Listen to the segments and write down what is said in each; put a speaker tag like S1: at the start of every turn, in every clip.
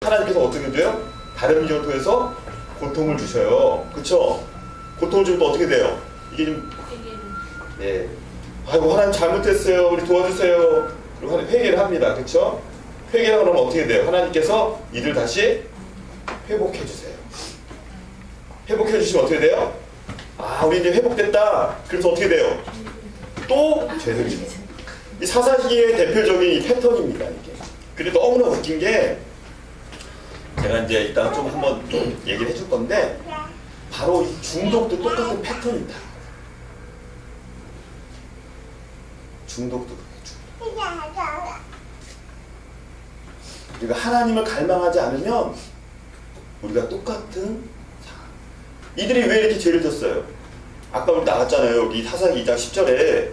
S1: 하나님께서 어떻게 돼요? 다른 민족을 통해서 고통을 주셔요. 그쵸? 고통을 주면 또 어떻게 돼요? 이게 좀 예. 아이고 하나님 잘못했어요. 우리 도와주세요. 그리고 하나님 회개를 합니다. 그쵸? 회개를 하면 어떻게 돼요? 하나님께서 이들 다시 회복해 주세요. 회복해 주시면 어떻게 돼요? 아, 우리 이제 회복됐다. 그래서 어떻게 돼요? 또 죄를 지어요. 이 사사기의 대표적인 이 패턴입니다. 이게. 근데 너무나 웃긴 게 제가 이제 일단 좀 한번 좀 얘기를 해줄 건데 바로 이 중독도 똑같은 패턴이다. 중독도 그래요. 우리가 하나님을 갈망하지 않으면 우리가 똑같은 이들이 왜 이렇게 죄를 졌어요? 아까 우리 나왔잖아요. 여기 사사기 2장 10절에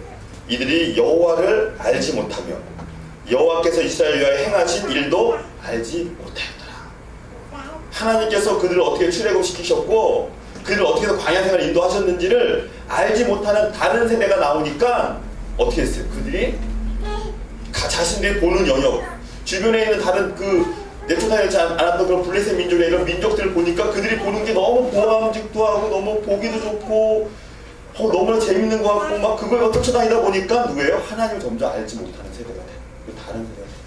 S1: 이들이 여호와를 알지 못하며 여호와께서 이스라엘 위하여 행하신 일도 알지 못하였더라. 하나님께서 그들을 어떻게 출애굽시키셨고 그들을 어떻게 해서 광야 생활을 인도하셨는지를 알지 못하는 다른 세대가 나오니까 어떻게 했어요? 그들이 자신들이 보는 영역 주변에 있는 다른 내쫓아내지 않았던 그런 블레셋 민족의 이런 민족들을 보니까 그들이 보는 게 너무 보암직도 하고 너무 보기도 좋고 너무나 재밌는 것 같고 막 그걸 쫓아다니다 보니까 누구예요? 하나님을 점점 알지 못하는 세대가 돼요. 다른 세대가 돼요.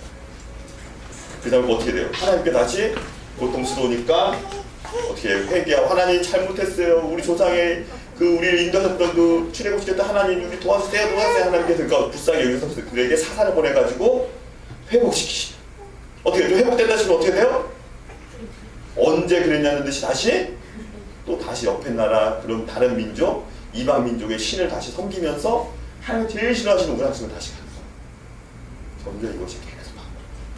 S1: 그 다음에 어떻게 돼요? 하나님께 다시 고통스러우니까 어떻게 해요? 회개하고 하나님 잘못했어요. 우리 조상의 우리를 인도하셨던 출애굽시켰던 하나님 우리 도와주세요. 하나님께서 그러니까 불쌍히 여기서 그들에게 사사를 보내가지고 회복시키시죠. 어떻게 좀 회복됐다 싶으면 어떻게 돼요? 언제 그랬냐는 듯이 다시 옆에 나라 그런 다른 민족 이방 민족의 신을 다시 섬기면서 하나님 제일 싫어하시는 우상신을 다시 가는 거예요. 점점 이것이 계속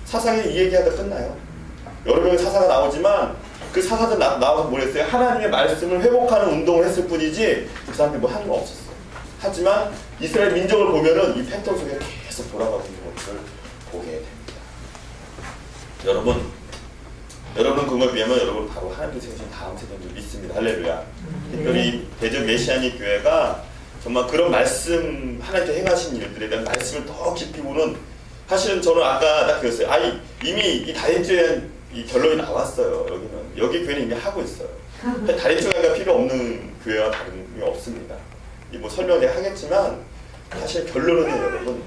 S1: 사상이 이 얘기하다 끝나요. 여러 명의 사사가 나오지만 그 사사들 나와서 뭘 했어요? 하나님의 말씀을 회복하는 운동을 했을 뿐이지 그 사람들이 뭐 하는 거 없었어요. 하지만 이스라엘 민족을 보면은 이 패턴 속에 계속 돌아가고 있는 것을 보게 됩니다. 여러분 그걸 비하면 여러분 바로 하나님께 세우신 다음 세대인 줄 믿습니다. 할렐루야. 특별히 대전 메시아닉 교회가 정말 그런 말씀 하나님께 행하신 일들에 대한 말씀을 더 깊이 보는 사실은 저는 아까 딱 그랬어요. 이미 이 다림주에 대한 이 결론이 나왔어요. 여기 교회는 이미 하고 있어요. 다림주가 필요 없는 교회와 다름이 없습니다. 뭐 설명을 하겠지만 사실 결론은 여러분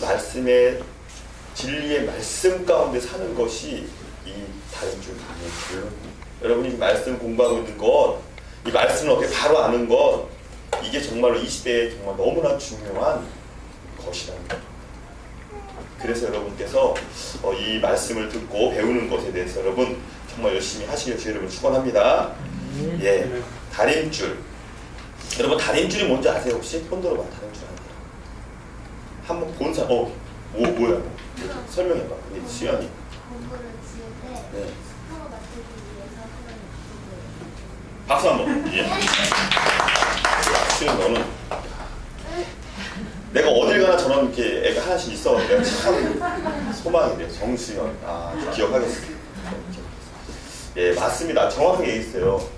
S1: 말씀의 진리의 말씀 가운데 사는 것이 이 다림주 강의 결론입니다. 여러분이 말씀 공부하고 있는 것, 이 말씀을 어떻게 바로 아는 것, 이게 정말로 이 시대에 정말 너무나 중요한 것이라는 거예요. 그래서 여러분께서 이 말씀을 듣고 배우는 것에 대해서 여러분 정말 열심히 하시길 주 여러분 축원합니다. 예, 다림줄. 여러분 다림줄이 뭔지 아세요 혹시? 손 들어봐. 다림줄 아세요? 한번 본 사람, 뭐야? 설명해봐. 수연이.
S2: 공부를 지을 때
S1: 네.
S2: 스스로 맞추기 위해서 하는 공부예요.
S1: 박수 한번. 예. 수연 너는 내가 어딜 가나 저런 이렇게 애가 하나씩 있어. 내가 참 소망이래. 정수연. 기억하겠습니다. 예, 맞습니다. 정확하게 얘기했어요.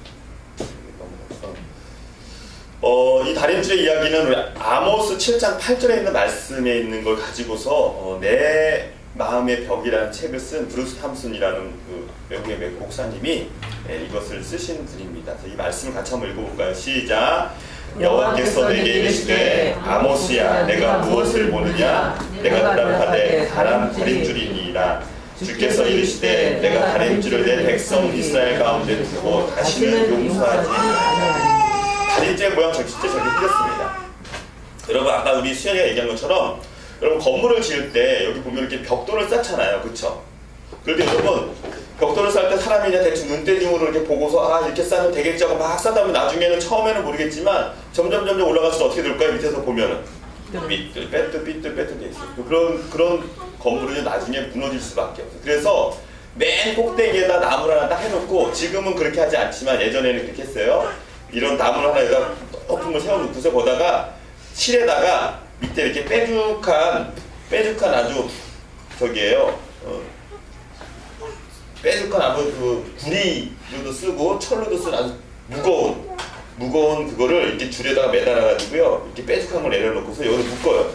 S1: 이 다림줄의 이야기는 우리 아모스 7장 8절에 있는 말씀에 있는 걸 가지고서 내 마음의 벽이라는 책을 쓴 브루스 탐슨이라는 그 외국의 목사님이 이것을 쓰신 분입니다. 그래서 이 말씀을 같이 한번 읽어볼까요? 시작! 여호와께서 내게 이르시되 아모스야 내가 무엇을 보느냐? 내가 대답하되 다림줄이니이다. 주께서 이르시되 내가 다림줄을 내 백성 이스라엘 가운데 두고 다시는 용서하지 아니하리니. 다림줄의 모양 진짜 저기 틀렸습니다. 여러분 아까 우리 수연이가 얘기한 것처럼 여러분 건물을 지을 때 여기 보면 이렇게 벽돌을 쌓잖아요. 그쵸? 그런데 여러분 벽돌을 쌓을 때 사람이 그냥 대충 눈대중으로 이렇게 보고서 이렇게 쌓으면 되겠지 하고 막 쌓다 보면 나중에는 처음에는 모르겠지만 점점 올라갈수록 어떻게 될까요? 밑에서 보면은 삐뚤 돼 있어요. 그런 건물은 나중에 무너질 수밖에 없어요. 그래서 맨 꼭대기에다 나무를 하나 딱 해놓고 지금은 그렇게 하지 않지만 예전에는 그렇게 했어요. 이런 나무를 하나에다 높은 걸 세워놓고서 거다가 실에다가 밑에 이렇게 빼죽한 아주 저기에요. 빼죽한 아주 그 구리로도 쓰고 철로도 쓰는 아주 무거운 그거를 이렇게 줄에다가 매달아가지고요. 이렇게 빼죽한 걸 내려놓고서 여기서 묶어요.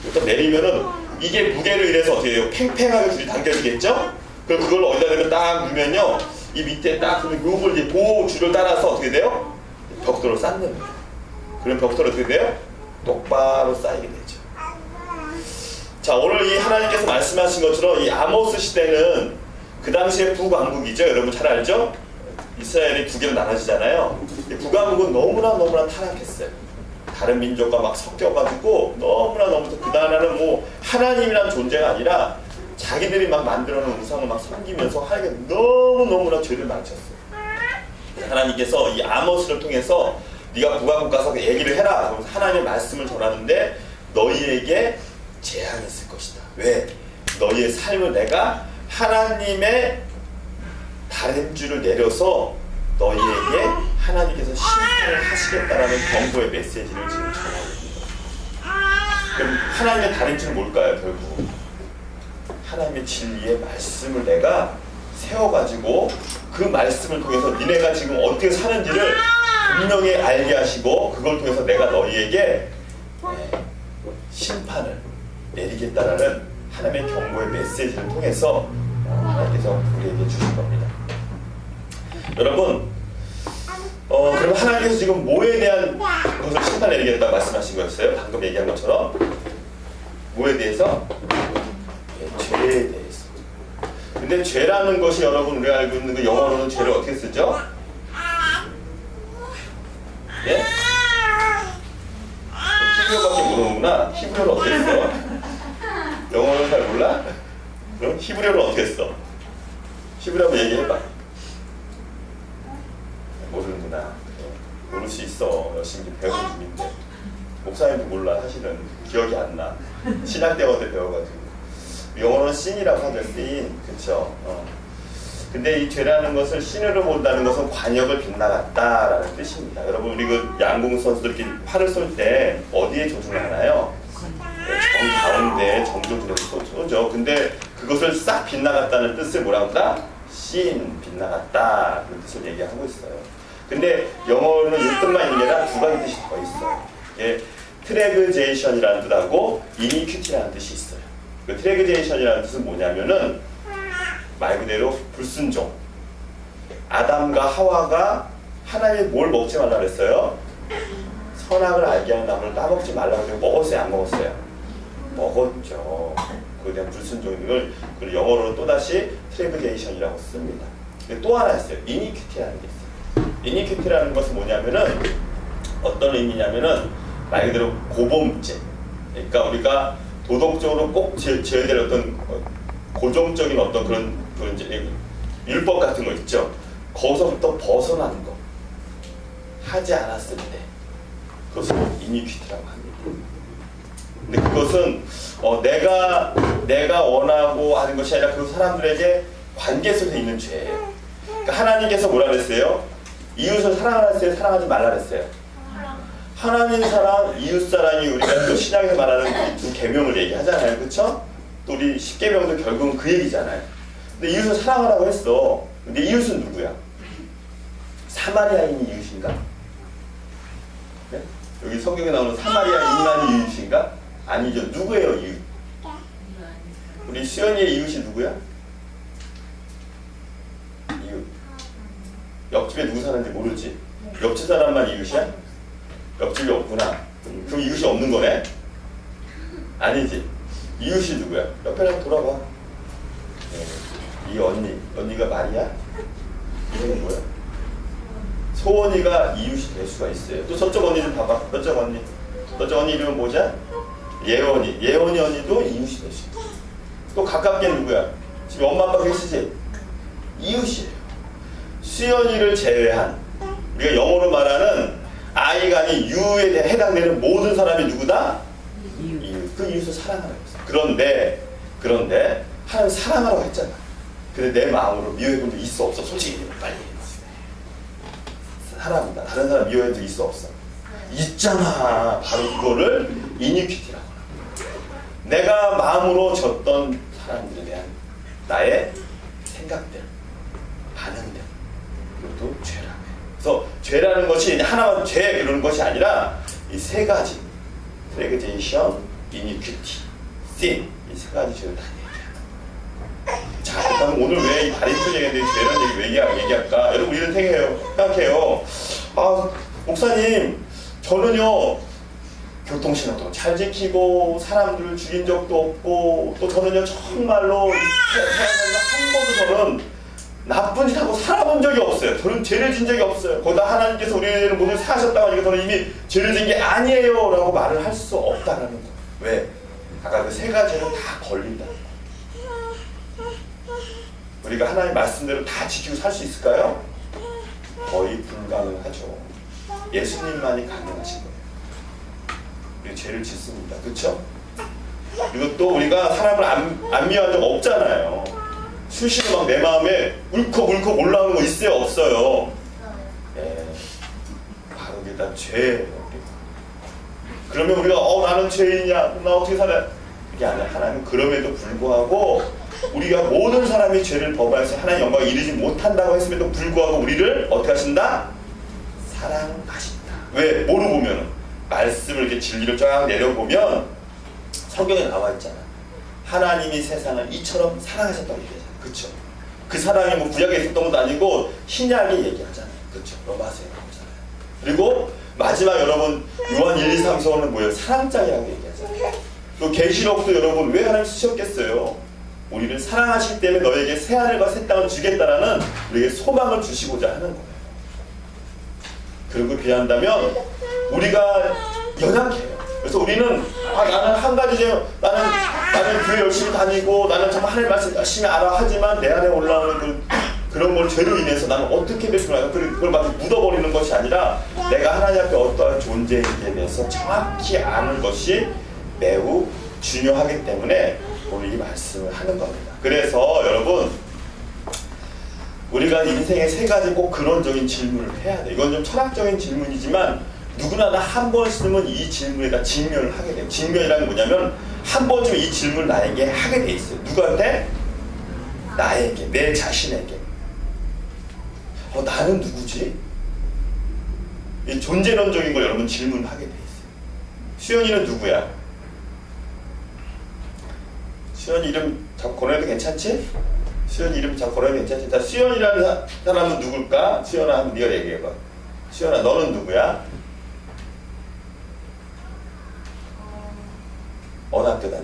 S1: 일단 내리면은 이게 무게로 인해서 어떻게 해요? 팽팽하게 줄이 당겨지겠죠? 그럼 그걸 어디다 대면 딱 누면요, 이 밑에 딱 그러면 요걸 이제 보호줄을 따라서 어떻게 돼요? 벽돌을 쌓는 거예요. 그럼 벽돌은 어떻게 돼요? 똑바로 쌓이게 되죠. 자, 오늘 이 하나님께서 말씀하신 것처럼 이 아모스 시대는 그 당시에 북왕국이죠. 여러분 잘 알죠? 이스라엘이 두 개로 나눠지잖아요. 이 북왕국은 너무나 타락했어요. 다른 민족과 막 섞여가지고 너무나 그 나라는 뭐 하나님이란 존재가 아니라 자기들이 막 만들어놓은 우상을 막 섬기면서 하나님께 너무나 죄를 많이 쳤어요. 하나님께서 이 아모스를 통해서 네가 북왕국 가서 얘기를 해라. 그러면서 하나님의 말씀을 전하는데 너희에게 재앙이 있을 것이다. 왜? 너희의 삶을 내가 하나님의 다림줄을 내려서 너희에게 하나님께서 심판을 하시겠다라는 경고의 메시지를 지금 전하고 있는 거예요. 그럼 하나님의 다림줄은 뭘까요? 결국 하나님의 진리의 말씀을 내가 세워가지고 그 말씀을 통해서 니네가 지금 어떻게 사는지를 분명히 알게 하시고 그걸 통해서 내가 너희에게 심판을 내리겠다라는 하나님의 경고의 메시지를 통해서 하나님께서 우리에게 주신 겁니다. 여러분, 그럼 하나님께서 지금 뭐에 대한 것을 심판 내리겠다 말씀하신 거였어요? 방금 얘기한 것처럼 뭐에 대해서? 죄에 대해서. 근데 죄라는 것이 여러분 우리가 알고 있는 그 영어로는 죄를 어떻게 쓰죠? 예? 히브리어밖에 모르는구나. 히브리어를 어떻게 써? 영어는 잘 몰라? 그럼 히브리어를 어떻게 써? 히브리어 한번 얘기해봐. 모르는구나. 모를 수 있어. 열심히 배우는 중인데 목사님도 몰라. 사실은 기억이 안 나. 신학 때문에 배워가지고. 영어로는 sin이라고 하죠. sin. 그쵸? 근데 이 죄라는 것을 sin으로 본다는 것은 관역을 빗나갔다라는 뜻입니다. 여러분 우리 그 양궁 선수들끼리 팔을 쏠 때 어디에 조준을 하나요? 정 가운데 정조준에서 쏘죠. 근데 그것을 싹 빗나갔다는 뜻을 뭐라고 한다? sin, 빗나갔다. 그 뜻을 얘기하고 있어요. 근데 영어로는 이 뜻만 있는 게 아니라 두 가지 뜻이 더 있어요. 예, 트래그제이션이라는 뜻하고 이니퀴티라는 뜻이 있어요. 그 트래그제이션이라는 뜻은 뭐냐면은 말 그대로 불순종. 아담과 하와가 하나님이 뭘 먹지 말라 그랬어요? 선악을 알게 하는 나무를 따먹지 말라고 해서 먹었어요? 안 먹었어요? 먹었죠. 그에 대한 불순종인 걸 영어로는 또다시 트래그제이션이라고 씁니다. 또 하나 있어요. 이니퀴티라는 게 있어요. 이니퀴티라는 것은 뭐냐면은 어떤 의미냐면은 말 그대로 고범죄. 그러니까 우리가 도덕적으로 꼭 지어야 될 어떤 고정적인 어떤 그런 이제 율법 같은 거 있죠. 거기서부터 벗어나는 거 하지 않았을 때 그것을 이니퀴티라고 합니다. 근데 그것은 내가 원하고 하는 것이 아니라 그 사람들에게 관계 속에 있는 죄예요. 그러니까 하나님께서 뭐라 그랬어요? 이웃을 사랑하라 했어요? 사랑하지 말라 그랬어요? 하나님 사랑, 이웃 사랑이 우리가 또 신약에서 말하는 두 계명을 얘기하잖아요. 그렇죠? 또 우리 10계명도 결국은 그 얘기잖아요. 근데 이웃을 사랑하라고 했어. 근데 이웃은 누구야? 사마리아인이 이웃인가? 네? 여기 성경에 나오는 사마리아인만이 이웃인가? 아니죠. 누구예요, 이웃? 우리 수연이의 이웃이 누구야? 이웃. 옆집에 누구 사는지 모르지? 옆집 사람만 이웃이야? 옆집이 없구나. 그럼 이웃이 없는 거네? 아니지. 이웃이 누구야? 옆에 돌아봐. 이 언니가 말이야? 이름이 뭐야? 소원이가 이웃이 될 수가 있어요. 또 저쪽 언니 좀 봐봐. 저쪽 언니 이름은 뭐죠? 예원이 언니도 이웃이 될 수 있어. 또 가깝게 누구야? 지금 엄마 아빠 계시지? 이웃이에요. 수연이를 제외한 우리가 영어로 말하는 아이가 아닌 유에 해당되는 모든 사람이 누구다? 이웃. 그 이웃을 사랑하라고 했어. 그런데 하나님 사랑하라고 했잖아. 근데 내 마음으로 미워해본 적 있어 없어? 솔직히 빨리 사랑한다. 다른 사람 미워해본 적 있어 없어? 있잖아. 바로 그거를 이니퀴티라고 하는 거야. 내가 마음으로 졌던 사람들에 대한 나의 생각들, 반응들, 이것도 죄라고 해. 그래서 죄라는 것이 하나만 죄 그러는 것이 아니라 이 세 가지 트래그제이션, 이니퀴티, sin 이 세 가지 죄를 다 얘기하는 거야. 자, 저는 오늘 왜 이 다림질 얘기했는데 죄라는 얘기 왜 얘기할까? 여러분 이런 생각해요. 아 목사님 저는요 교통신호도 잘 지키고 사람들을 죽인 적도 없고 또 저는요 정말로 태어나서 한 번도 저는 나쁜 짓 하고 살아본 적이 없어요. 저는 죄를 진 적이 없어요. 거기다 하나님께서 우리를 모두 사하셨다고 하니까 저는 이미 죄를 진 게 아니에요 라고 말을 할 수 없다라는 거예요. 왜? 아까 그 세 가지는 다 걸린다. 우리가 하나님 말씀대로 다 지키고 살 수 있을까요? 거의 불가능하죠. 예수님만이 가능하신 거예요. 우리 죄를 짓습니다. 그렇죠? 그리고 또 우리가 사람을 안 미워한 적 없잖아요. 수시로 막 내 마음에 울컥울컥 올라오는 거 있어요? 없어요? 예, 바로 그게 다 죄예요. 그러면 우리가 나는 죄인이야 나 어떻게 살아? 이게 아니라 하나님은 그럼에도 불구하고 우리가 모든 사람이 죄를 범하여서 하나님 영광에 이르지 못한다고 했음에도 불구하고 우리를 어떻게 하신다? 사랑하신다. 왜? 뭐로 보면은 말씀을 이렇게 진리를 쫙 내려보면 성경에 나와 있잖아. 하나님이 세상을 이처럼 사랑하셨다고 얘기하잖아. 그렇죠? 그 사랑이 뭐 구약에 있었던 것도 아니고 신약에 얘기하잖아요. 그렇죠? 로마서에 나오잖아요. 그리고 마지막 여러분 요한 1, 2, 3, 4는 뭐예요? 사랑장이라고 얘기하잖아요. 또 계시록도 여러분 왜 하나님 쓰셨겠어요? 우리를 사랑하시기 때문에 너에게 새하늘과 새 땅을 주겠다라는 우리에게 소망을 주시고자 하는 거예요. 그리고 비한다면 우리가 연약해요. 그래서 우리는 나는 한 가지 나는 교회 열심히 다니고 나는 정말 하나님 말씀 열심히 알아 하지만 내 안에 올라오는 그런 걸 죄로 인해서 나는 어떻게 됐으면 그걸 막 묻어버리는 것이 아니라 내가 하나님 앞에 어떠한 존재인지에 대해서 정확히 아는 것이 매우 중요하기 때문에 오늘 이 말씀을 하는 겁니다. 그래서 여러분 우리가 인생의 세 가지 꼭 근원적인 질문을 해야 돼. 이건 좀 철학적인 질문이지만 누구나 다 한 번쯤은 이 질문에다 직면을 하게 돼요. 직면이라는 게 뭐냐면 한 번쯤 이 질문을 나에게 하게 돼 있어요. 누구한테? 나에게, 내 자신에게. 나는 누구지? 이 존재론적인 걸 여러분 질문하게 돼 있어요. 수연이는 누구야? 수연이 이름 자꾸 걸어도 괜찮지? 수연이 이름 자꾸 걸어도 괜찮지? 자, 수연이라는 사람은 누굴까? 수연아, 한번 네가 얘기해봐. 수연아, 너는 누구야? 어느 학교 다녀?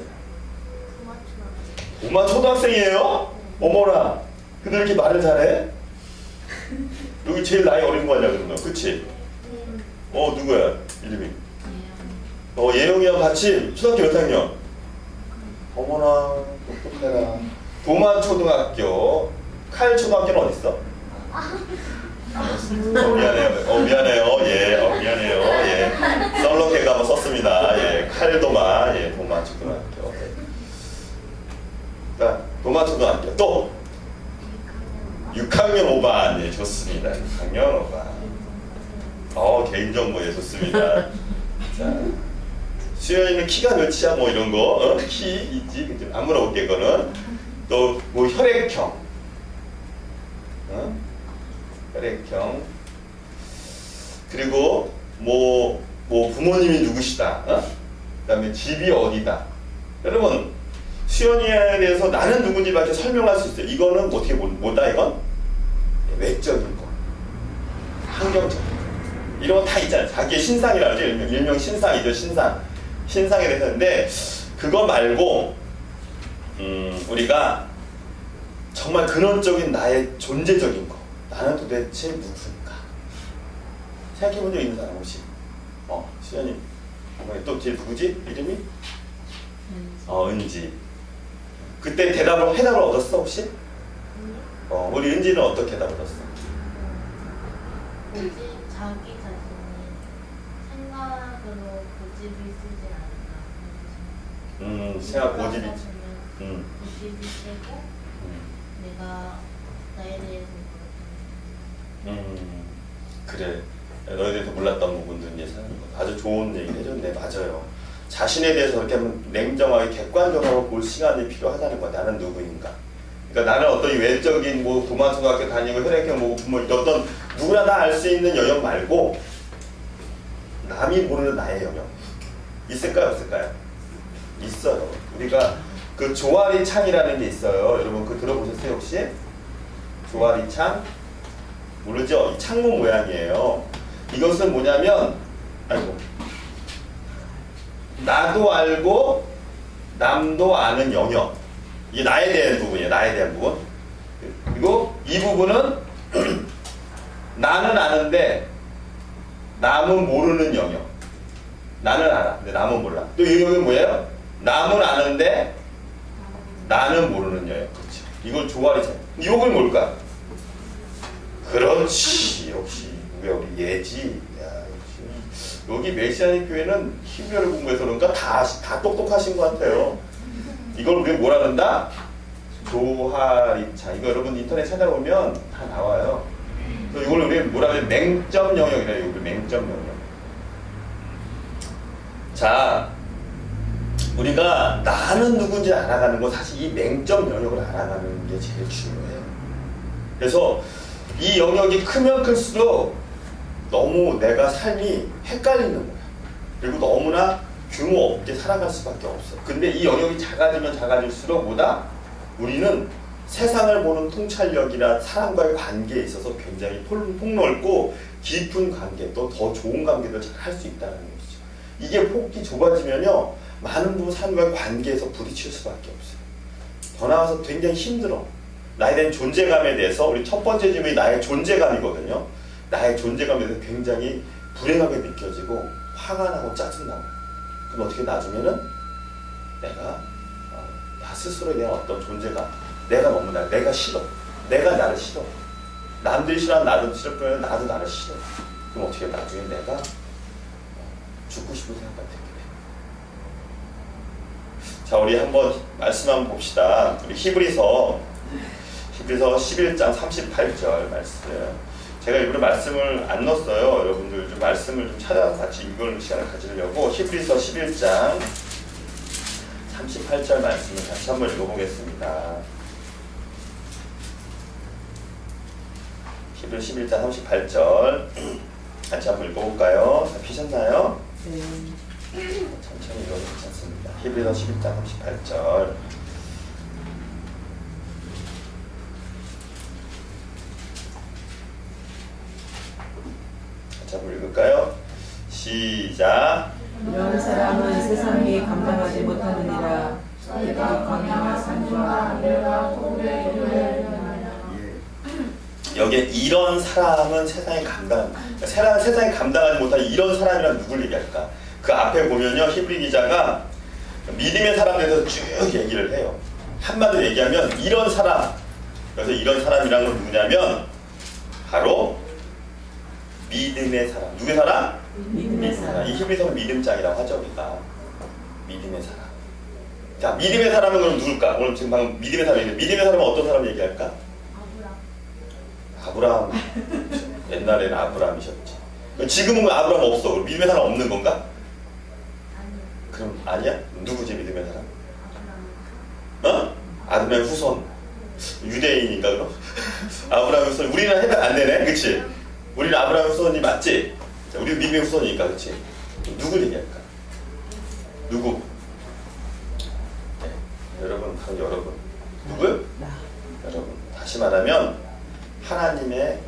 S1: 고만 초등학생이에요? 어머나, 근데 이렇게 말을 잘해? 여기 제일 나이 어린 거 아니야, 그러면? 그치? 누구야? 이름이? 예영이랑 같이 초등학교 몇 학년? 어머나, 똑똑해라. 도만 초등학교. 칼 초등학교는 어디 있어? 미안해요. 미안해요. 예. 썰렁해가 한번 썼습니다. 예. 칼도만, 예. 도만 초등학교. 자, 도만 초등학교. 또! 6학년 5반. 예, 좋습니다. 6학년 5반. 개인정보, 예, 좋습니다. 자. 수연이는 키가 몇이야? 뭐 이런 거. 키 있지? 안 물어볼게, 그거는. 또, 뭐, 혈액형. 혈액형. 그리고 뭐 부모님이 누구시다. 그 다음에 집이 어디다. 여러분 수연이에 대해서 나는 누군지밖에 설명할 수 있어요. 이거는 어떻게 뭐다 이건? 외적인 거, 환경적인 거. 이런 거 다 있잖아요. 자기의 신상이라고 하죠. 일명 신상이죠. 신상에 대해서 했는데 그거 말고 우리가 정말 근원적인 나의 존재적인 거. 나는 도대체 누구인가? 생각해본 적 있는 사람 혹시? 수연이. 또 쟤 누구지? 이름이? 은지. 그때 해답을 얻었어 혹시? 우리 은지는 어떻게 대답을 얻었어?
S2: 자기 자신이 생각으로 고집이 쓰지 않는다.
S1: 생각 고집이.
S2: 고집이 세고 내가 나에 대해서
S1: 그래. 너에 대해서 몰랐던 부분들 이제 사는 거. 아주 좋은 얘기 해줬네. 맞아요. 자신에 대해서 그렇게 하면 냉정하게 객관적으로 볼 시간이 필요하다는 거야. 나는 누구인가. 그러니까 나는 어떤 외적인 뭐 도마초등학교 다니고 혈액형 뭐 부모 어떤 누구나 다 알 수 있는 영역 말고 남이 모르는 나의 영역 있을까요? 없을까요? 있어요. 우리가 그 조아리 창이라는 게 있어요. 여러분 그거 들어보셨어요 혹시? 조아리 창? 모르죠? 이 창문 모양이에요. 이것은 뭐냐면 아이고 나도 알고 남도 아는 영역. 이게 나에 대한 부분이에요. 나에 대한 부분. 그리고 이 부분은 나는 아는데 남은 모르는 영역. 나는 알아. 근데 남은 몰라. 또 이 영역은 뭐예요? 남은 아는데 나는 모르는 영역. 그렇죠. 이걸 조아리잖아. 이걸 뭘까? 그렇지. 역시 우리 예지. 야, 역시. 여기 메시아닉 교회는 히브리어를 공부해서 그런가 다 똑똑하신 것 같아요. 이걸 우리 뭐라 그런다? 조하리차. 이거 여러분 인터넷 찾아보면 다 나와요. 그래서 이걸 우리 뭐라 그래? 맹점 영역이래요. 우리 맹점 영역. 자, 우리가 나는 누군지 알아가는 건 사실 이 맹점 영역을 알아가는 게 제일 중요해요. 그래서 이 영역이 크면 클수록 너무 내가 삶이 헷갈리는 거야. 그리고 너무나 규모 없게 살아갈 수밖에 없어. 근데 이 영역이 작아지면 작아질수록 뭐다? 우리는 세상을 보는 통찰력이나 사람과의 관계에 있어서 굉장히 폭넓고 깊은 관계, 또 더 좋은 관계를 잘 할 수 있다는 것이죠. 이게 폭이 좁아지면요, 많은 부분 사람과의 관계에서 부딪힐 수밖에 없어요. 더 나아가서 굉장히 힘들어. 나에 대한 존재감에 대해서, 우리 첫 번째 질문이 나의 존재감이거든요. 나의 존재감에 대해서 굉장히 불행하게 느껴지고 화가 나고 짜증나고. 그럼 어떻게 나중에는 내가 나 스스로에 대한 어떤 존재감, 내가 너무 내가 싫어. 내가 나를 싫어. 남들이 싫어하는 나도 싫을 뿐만 아니라 나도 나를 싫어. 그럼 어떻게 나중에 내가 죽고 싶은 생각이 들게 돼. 자, 우리 한번 말씀 한번 봅시다. 우리 히브리서 11장 38절 말씀. 제가 일부러 말씀을 안 넣었어요. 여러분들 좀 말씀을 좀 찾아서 같이 읽을 시간을 가지려고 히브리서 11장 38절 말씀을 같이 한번 읽어보겠습니다. 히브리 11장 38절 같이 한번 읽어볼까요? 다 피셨나요?
S3: 네.
S1: 천천히 읽어도 괜찮습니다. 히브리서 11장 38절 같이 한번 읽을까요? 시작.
S3: 이런 사람은 세상이 감당하지 못하느니라.
S4: 저희가 광야와 산지와 하늘과 고구려의 이름을
S1: 여기에 이런 사람은 세상에 세상에 감당하지 못한 이런 사람이란 누굴 얘기할까? 그 앞에 보면요, 히브리 기자가 믿음의 사람에 대해서 쭉 얘기를 해요. 한마디로 얘기하면 이런 사람. 그래서 이런 사람이란 건 누구냐면 바로 믿음의 사람. 누구의 사람?
S3: 믿음의 사람.
S1: 이 히브리서는 믿음장이라고 하죠, 우리가. 믿음의 사람. 자, 믿음의 사람은 그럼 누굴까? 오늘 지금 방금 믿음의 사람인데, 믿음의 사람은 어떤 사람 얘기할까? 아브라함. 옛날에는 아브라함이셨지. 지금은 아브라함 없어. 믿음의 사람 없는 건가? 그럼 아니야? 누구지 믿음의 사람? 어? 아브라함 후손. 유대인인가 그럼? 아브라함 후손. 우리는 해당 안 되네, 그렇지? 우리는 아브라함 후손이 맞지? 자, 우리 믿음의 후손이니까, 그렇지? 누구 얘기할까? 누구? 네. 여러분, 바로 여러분. 누구요? 여러분. 다시 말하면 하나님을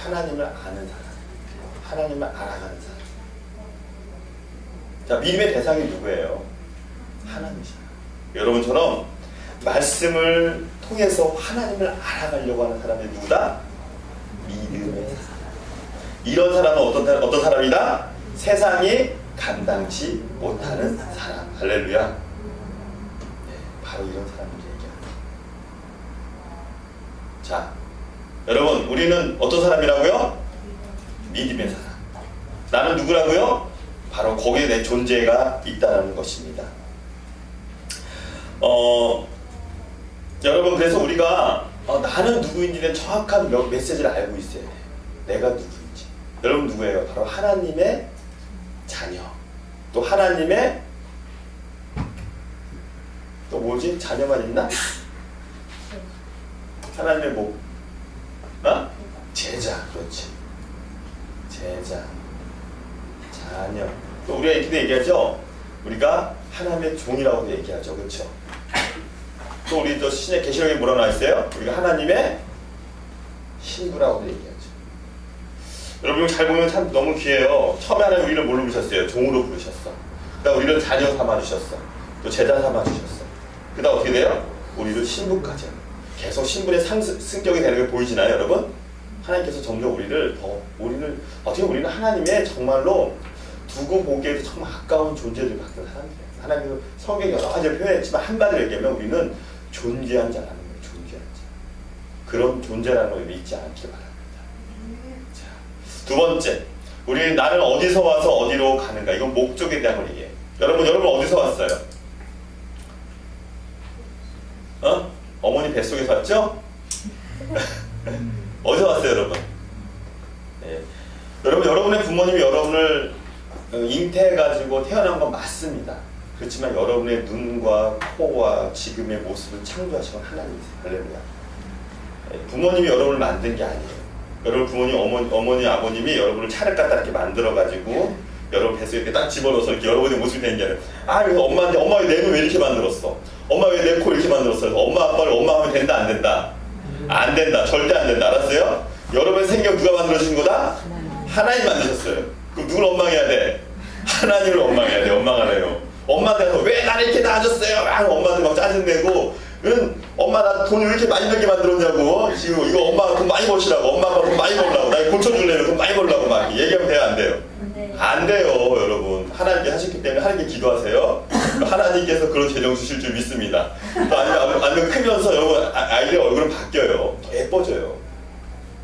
S1: 아는 사람, 하나님을 알아가는 사람. 자, 믿음의 대상이 누구예요? 하나님이잖아요. 여러분처럼 말씀을 통해서 하나님을 알아가려고 하는 사람이 누구다? 믿음의 사람. 이런 사람은 어떤 사람이다? 세상이 감당치 못하는 사람. 할렐루야. 네, 바로 이런 사람을 얘기합니다. 자, 여러분, 우리는 어떤 사람이라고요? 믿음의 사람. 나는 누구라고요? 바로 거기에 내 존재가 있다는 것입니다. 여러분, 그래서 우리가 나는 누구인지에 대한 정확한 메시지를 알고 있어야 돼요. 내가 누구인지. 여러분 누구예요? 바로 하나님의 자녀. 또 하나님의 또 뭐지? 자녀만 있나? 하나님의 뭐? 제자. 그렇지. 제자. 자녀. 또 우리가 이렇게 얘기하죠? 우리가 하나님의 종이라고도 얘기하죠. 그렇죠? 또 우리 또 신의 계시록에 뭐라 나와 있어요? 우리가 하나님의 신부라고 얘기하죠. 여러분 잘 보면 참 너무 귀해요. 처음에 하나님 우리를 뭘로 부르셨어요? 종으로 부르셨어. 그다음 우리를 자녀 삼아 주셨어. 또 제자 삼아 주셨어. 그다음 어떻게 돼요? 우리를 신부까지. 계속 신분의 승격이 되는 게 보이시나요, 여러분? 하나님께서 점점 우리를 어떻게 우리는 하나님의 정말로 두고 보기에도 정말 아까운 존재들 같은 사람들이에요. 하나님께서 성경에 여러 가지를 표현했지만 한마디로 얘기하면 우리는 존재한 자라는 거예요. 존재한 자. 그런 존재라는 걸 믿지 않길 바랍니다. 자, 두 번째, 우리 나는 어디서 와서 어디로 가는가? 이건 목적에 대한 걸 얘기해요. 여러분 어디서 왔어요? 어머니 뱃속에서 왔죠? 어디서 왔어요, 여러분? 네. 여러분의 부모님이 여러분을 잉태해가지고 태어난 건 맞습니다. 그렇지만 여러분의 눈과 코와 지금의 모습을 창조하신 건 하나님이세요. 할렐루야. 네. 부모님이 여러분을 만든 게 아니에요. 여러분 부모님, 어머니, 아버님이 여러분을 차를 갖다 이렇게 만들어가지고 여러분 뱃속에 이렇게 딱 집어넣어서 이렇게 여러분의 모습이 되는 게 아니라 그래서 엄마한테 엄마 왜 내 눈 왜 이렇게 만들었어? 엄마 왜 내 코 이렇게 만들었어? 그래서 엄마 아빠를 엄마 하면 된다 안 된다? 안 된다. 절대 안 된다. 알았어요? 여러분의 생명 누가 만들어주신 거다? 하나님 만드셨어요. 그럼 누굴 원망해야 돼? 하나님을 원망해야 돼. 원망하래요. 엄마한테 가서 왜 나를 이렇게 낳아줬어요? 엄마한테 막 짜증내고 엄마 나 돈 왜 이렇게 많이 벌게 만들었냐고 지금 이거 엄마가 돈 많이 버시라고 엄마 아빠 돈 많이 벌라고 나 고쳐줄래요 돈 많이 벌라고 막 얘기하면 돼요 안 돼요?
S2: 네.
S1: 안 돼요 여러분. 하나님께 하셨기 때문에 하나님께 기도하세요. 하나님께서 그런 재정 주실 줄 믿습니다. 아니면 크면서 여러분 아이들 얼굴은 바뀌어요. 더 예뻐져요.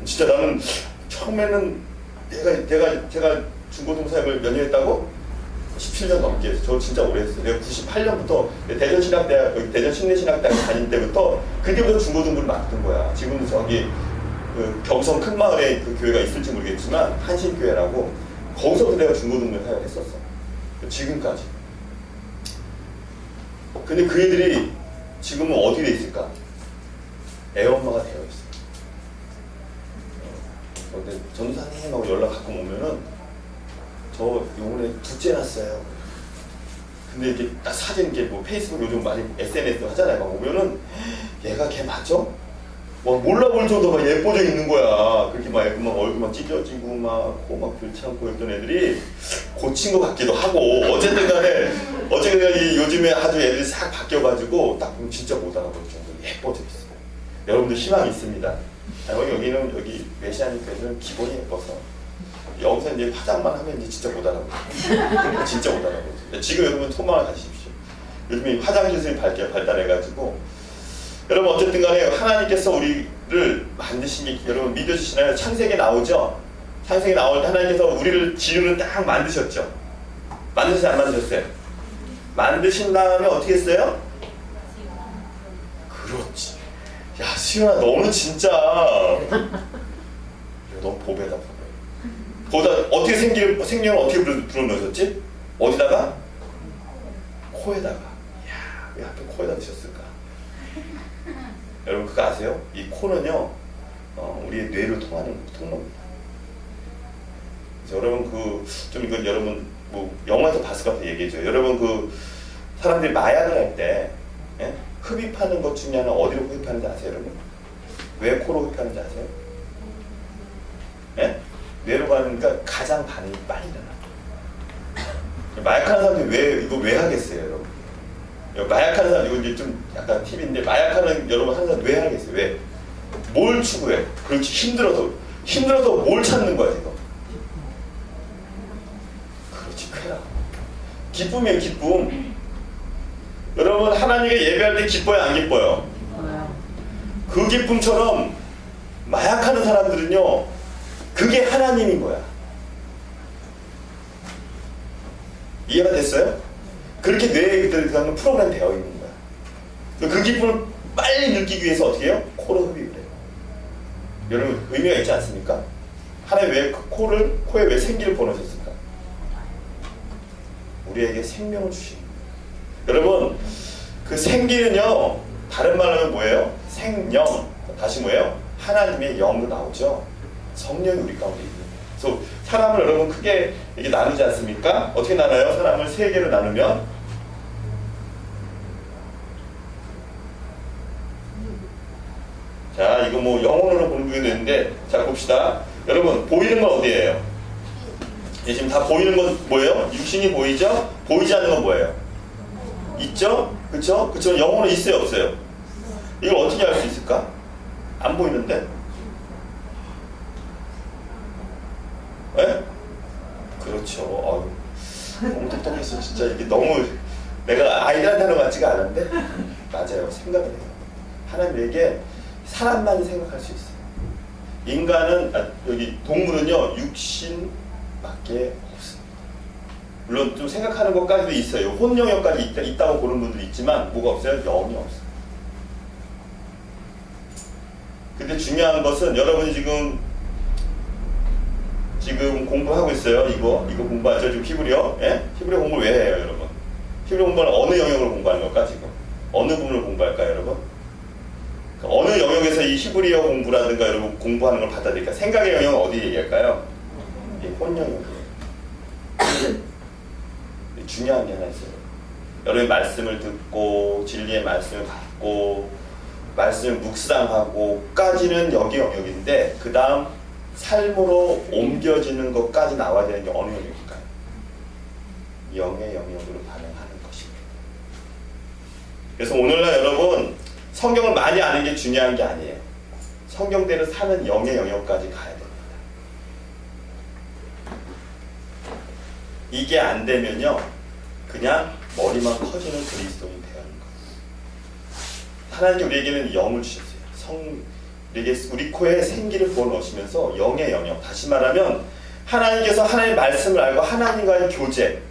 S1: 진짜 나는 처음에는 제가 중고등 사역을 몇 년 했다고? 17년 넘게 했어요. 저 진짜 오래 했어요. 내가 98년부터 대전신학대학, 대전 신내신학대학 다닐 때부터 그때부터 중고등부를 맡은 거야. 지금도 저기 그 경성 큰 마을에 그 교회가 있을지 모르겠지만 한신교회라고 거기서부터 내가 중고등부를 사역을 했었어. 지금까지. 근데 그 애들이 지금은 어디에 있을까? 애엄마가 되어 있어요. 근데 전도사님하고 연락 가끔 오면은 저 요번에 둘째 났어요. 근데 이렇게 딱 사진 이렇게 뭐 페이스북 요즘 많이 SNS 하잖아요. 막 오면은 얘가 걔 맞죠? 막 몰라볼 정도로 막 예뻐져 있는 거야. 그렇게 막 얼굴 막 찢어지고 막 코 막 불창고 했던 애들이 고친 것 같기도 하고 어쨌든 간에 이 요즘에 아주 애들이 싹 바뀌어가지고 딱 보면 진짜 못 알아볼 정도로 예뻐져 있어요. 여러분들 희망이 있습니다. 여기 메시아님께서는 기본이 예뻐서 여기서 이제 화장만 하면 이제 진짜 못 알아보죠. 진짜 못 알아보죠. 지금 여러분 소망을 가지십시오. 요즘에 화장 기술이 발달해가지고 여러분 어쨌든 간에 하나님께서 우리를 만드신 게 여러분 믿어주시나요? 창세기에 나오죠? 창세기에 나올 때 하나님께서 우리를 지루를 딱 만드셨죠? 만드셨어요? 안 만드셨어요? 만드신 다음에 어떻게 했어요? 그렇지. 야 수연아 너는 진짜 너 보배다. 거기다 어떻게 생명을 어떻게 불어넣으셨지? 어디다가? 코에다가. 이야, 왜 하필 코에다 넣으셨을까? 여러분 그거 아세요? 이 코는요, 우리의 뇌를 통하는 통로입니다. 그래서 여러분 이건 여러분 뭐 영화에서 봤을 것 같아 얘기해줘요. 여러분 사람들이 마약을 할 때 흡입하는 것 중에 하나 어디로 흡입하는지 아세요, 여러분? 왜 코로 흡입하는지 아세요? 예? 뇌로 가니까 가장 반응이 빨리 일어나. 마약하는 사람들이 이거 왜 하겠어요, 여러분? 마약하는 사람, 이거 이제 좀 약간 팁인데, 마약하는 여러분 하는 사람 왜 하겠어요? 왜? 뭘 추구해? 그렇지, 힘들어서 뭘 찾는 거야, 지금? 그렇지, 쾌락. 기쁨이에요, 기쁨. 여러분, 하나님께 예배할 때 기뻐요, 안 기뻐요? 그 기쁨처럼 마약하는 사람들은요, 그게 하나님인 거야. 이해가 됐어요? 그렇게 뇌에 들어가는 프로그램 되어 있는 거야. 그 기쁨을 빨리 느끼기 위해서 어떻게 해요? 코로 흡입을 해요. 여러분 의미가 있지 않습니까? 하나님 왜 코에 왜 생기를 보내셨을까? 우리에게 생명을 주시는 거예요. 여러분 그 생기는요 다른 말로 하면 뭐예요? 생명. 다시 뭐예요? 하나님의 영으로 나오죠. 성령이 우리 가운데 있는 거예요. 그래서 사람을 여러분 크게 이렇게 나누지 않습니까? 어떻게 나눠요? 사람을 세 개로 나누면 있는데 자 봅시다. 여러분 보이는 건 어디예요? 예, 지금 다 보이는 건 뭐예요? 육신이 보이죠? 보이지 않는 건 뭐예요? 있죠? 그쵸? 그쵸? 영혼은 있어요 없어요? 이걸 어떻게 알 수 있을까? 안 보이는데? 예? 그렇죠. 너무 똑똑했어 진짜. 이게 너무 내가 아이들한테 하는 것 같지가 않은데 맞아요. 생각을 해요. 하나님에게 사람만이 생각할 수 있어요. 인간은 여기 동물은요 육신밖에 없습니다. 물론 좀 생각하는 것까지도 있어요. 혼 영역까지 있다고 보는 분들이 있지만 뭐가 없어요? 영이 없어요. 근데 중요한 것은 여러분이 지금 공부하고 있어요. 이거 공부하죠. 지금 히브리어. 예? 히브리어 공부를 왜 해요, 여러분? 히브리어 공부는 어느 영역을 공부하는 걸까 지금? 어느 부분을 공부할까요, 여러분? 어느 영역에서 이 히브리어 공부라든가 여러분 공부하는 걸 받아들일까? 생각의 영역은 어디 얘기할까요? 혼 영역이에요. 중요한 게 하나 있어요. 여러분이 말씀을 듣고 진리의 말씀을 받고 말씀을 묵상하고까지는 여기 영역인데 그 다음 삶으로 옮겨지는 것까지 나와야 되는 게 어느 영역일까요? 영의 영역으로 반응하는 것입니다. 그래서 오늘날 여러분 성경을 많이 아는 게 중요한 게 아니에요. 성경대로 사는 영의 영역까지 가야 됩니다. 이게 안 되면요 그냥 머리만 커지는 그리스도인이 되는 거예요. 하나님께 우리에게는 영을 주셨어요. 우리 코에 생기를 부어넣으시면서 영의 영역, 다시 말하면 하나님께서 하나님의 말씀을 알고 하나님과의 교제,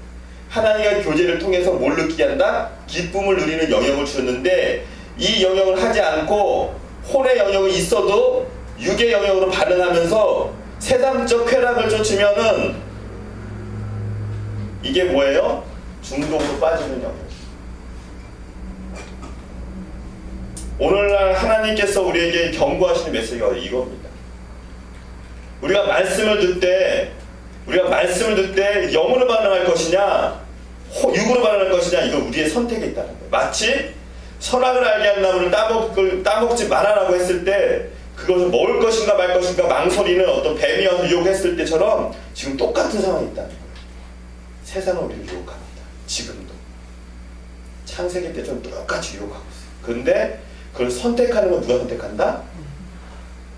S1: 하나님과의 교제를 통해서 뭘 느끼게 한다? 기쁨을 누리는 영역을 주셨는데 이 영역을 하지 않고 혼의 영역이 있어도 육의 영역으로 반응하면서 세상적 쾌락을 쫓으면은 이게 뭐예요? 중독으로 빠지는 영역. 오늘날 하나님께서 우리에게 경고하시는 메시지가 이겁니다. 우리가 말씀을 듣되 영으로 반응할 것이냐 육으로 반응할 것이냐 이건 우리의 선택에 있다는 거예요. 마치 선악을 알게 한 나무를 따먹지 말아라고 했을 때 그것을 먹을 것인가 말 것인가 망설이는 어떤 뱀이 와서 유혹했을 때처럼 지금 똑같은 상황이 있다는 거예요. 세상은 우리를 유혹합니다. 지금도 창세기 때처럼 똑같이 유혹하고 있어요. 그런데 그걸 선택하는 건 누가 선택한다?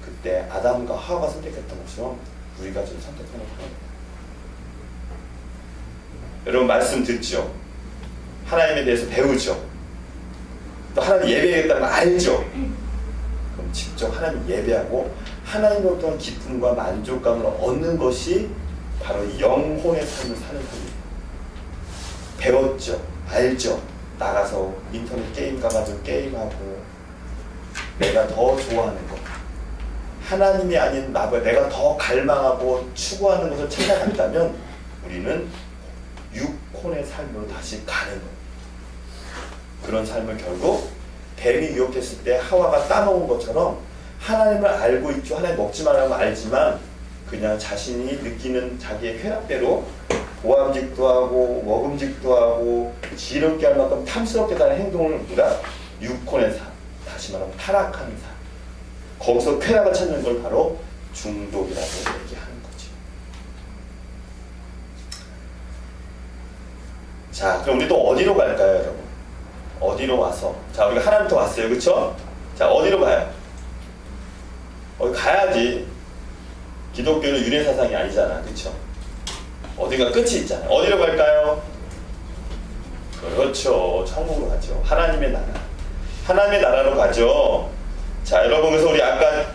S1: 그때 아담과 하와가 선택했던 것처럼 우리가 지금 선택하는 겁니다. 여러분 말씀 듣죠? 하나님에 대해서 배우죠? 또 하나님 예배하겠다는 거 알죠? 그럼 직접 하나님 예배하고 하나님으로부터 기쁨과 만족감을 얻는 것이 바로 영혼의 삶을 사는 겁니다. 배웠죠? 알죠? 나가서 인터넷 게임 가가지고 게임하고 내가 더 좋아하는 것, 하나님이 아닌 내가 더 갈망하고 추구하는 것을 찾아간다면 우리는 육혼의 삶으로 다시 가는 거예요. 그런 삶을 결국 뱀이 유혹했을 때 하와가 따먹은 것처럼 하나님을 알고 있죠. 하나님 먹지 말라는 거 알지만 그냥 자신이 느끼는 자기의 쾌락대로 보암직도 하고 먹음직도 하고 지럽게 할 만큼 탐스럽게 다는 행동을 우리가 육혼의 삶, 다시 말하면 타락한 삶, 거기서 쾌락을 찾는 걸 바로 중독이라고 얘기하는 거죠. 자, 그럼 우리 또 어디로 갈까요, 여러분? 어디로 와서? 자, 우리가 하나님부터 왔어요, 그렇죠? 자, 어디로 가요? 어디 가야지. 기독교는 윤회 사상이 아니잖아, 그렇죠? 어디가 끝이 있잖아요. 어디로 갈까요? 그렇죠, 천국으로 가죠. 하나님의 나라. 하나님의 나라로 가죠. 자, 여러분, 그래서 우리 아까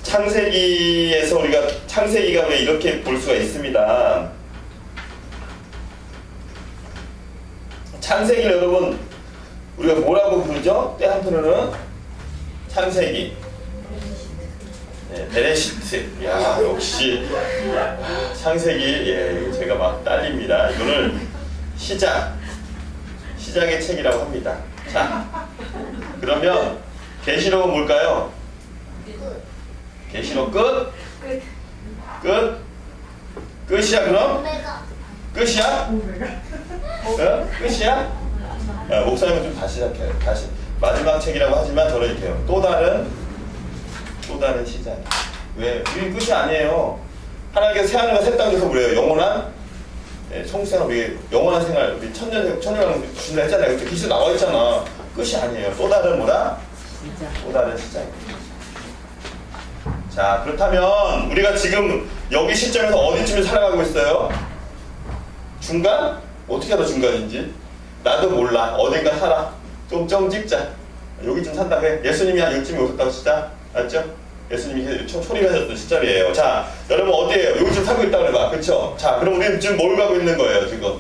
S1: 창세기에서 우리가 창세기가 왜 이렇게 볼 수가 있습니다. 창세기를 여러분 우리가 뭐라고 부르죠? 때 한편으로는 창세기, 베레시트. 야, 역시 창세기. 예, 제가 막 딸립니다. 이거를 시작의 책이라고 합니다. 자, 그러면 계시록은 뭘까요? 계시록 끝? 끝이야 그럼? 끝이야? 끝이야? 목사님은 좀 다시 시작해요. 다시 마지막 책이라고 하지만 저는 이렇게요. 또 다른 또 다른 시작. 왜? 우리 끝이 아니에요. 하나님께서 새하늘과 새 땅에서 그래요. 영원한 성생활, 우리 영원한 생활, 우리 천년왕 주신다 했잖아요. 그렇죠? 기수 나와 있잖아. 끝이 아니에요. 또 다른 뭐다? 또 다른 시작입니다. 자, 그렇다면 우리가 지금 여기 시점에서 어디쯤에 살아가고 있어요? 중간? 어떻게 알아 중간인지? 나도 몰라. 어딘가 살아. 좀 찍자. 여기쯤 산다고 해. 예수님이 한 여기쯤에 오셨다고 진짜 알죠? 예수님이 초림하셨던 시절이에요. 자, 여러분 어디에요? 여기쯤 살고 있다고 해봐. 그쵸? 자, 그럼 우리는 지금 뭘 가고 있는 거예요 지금?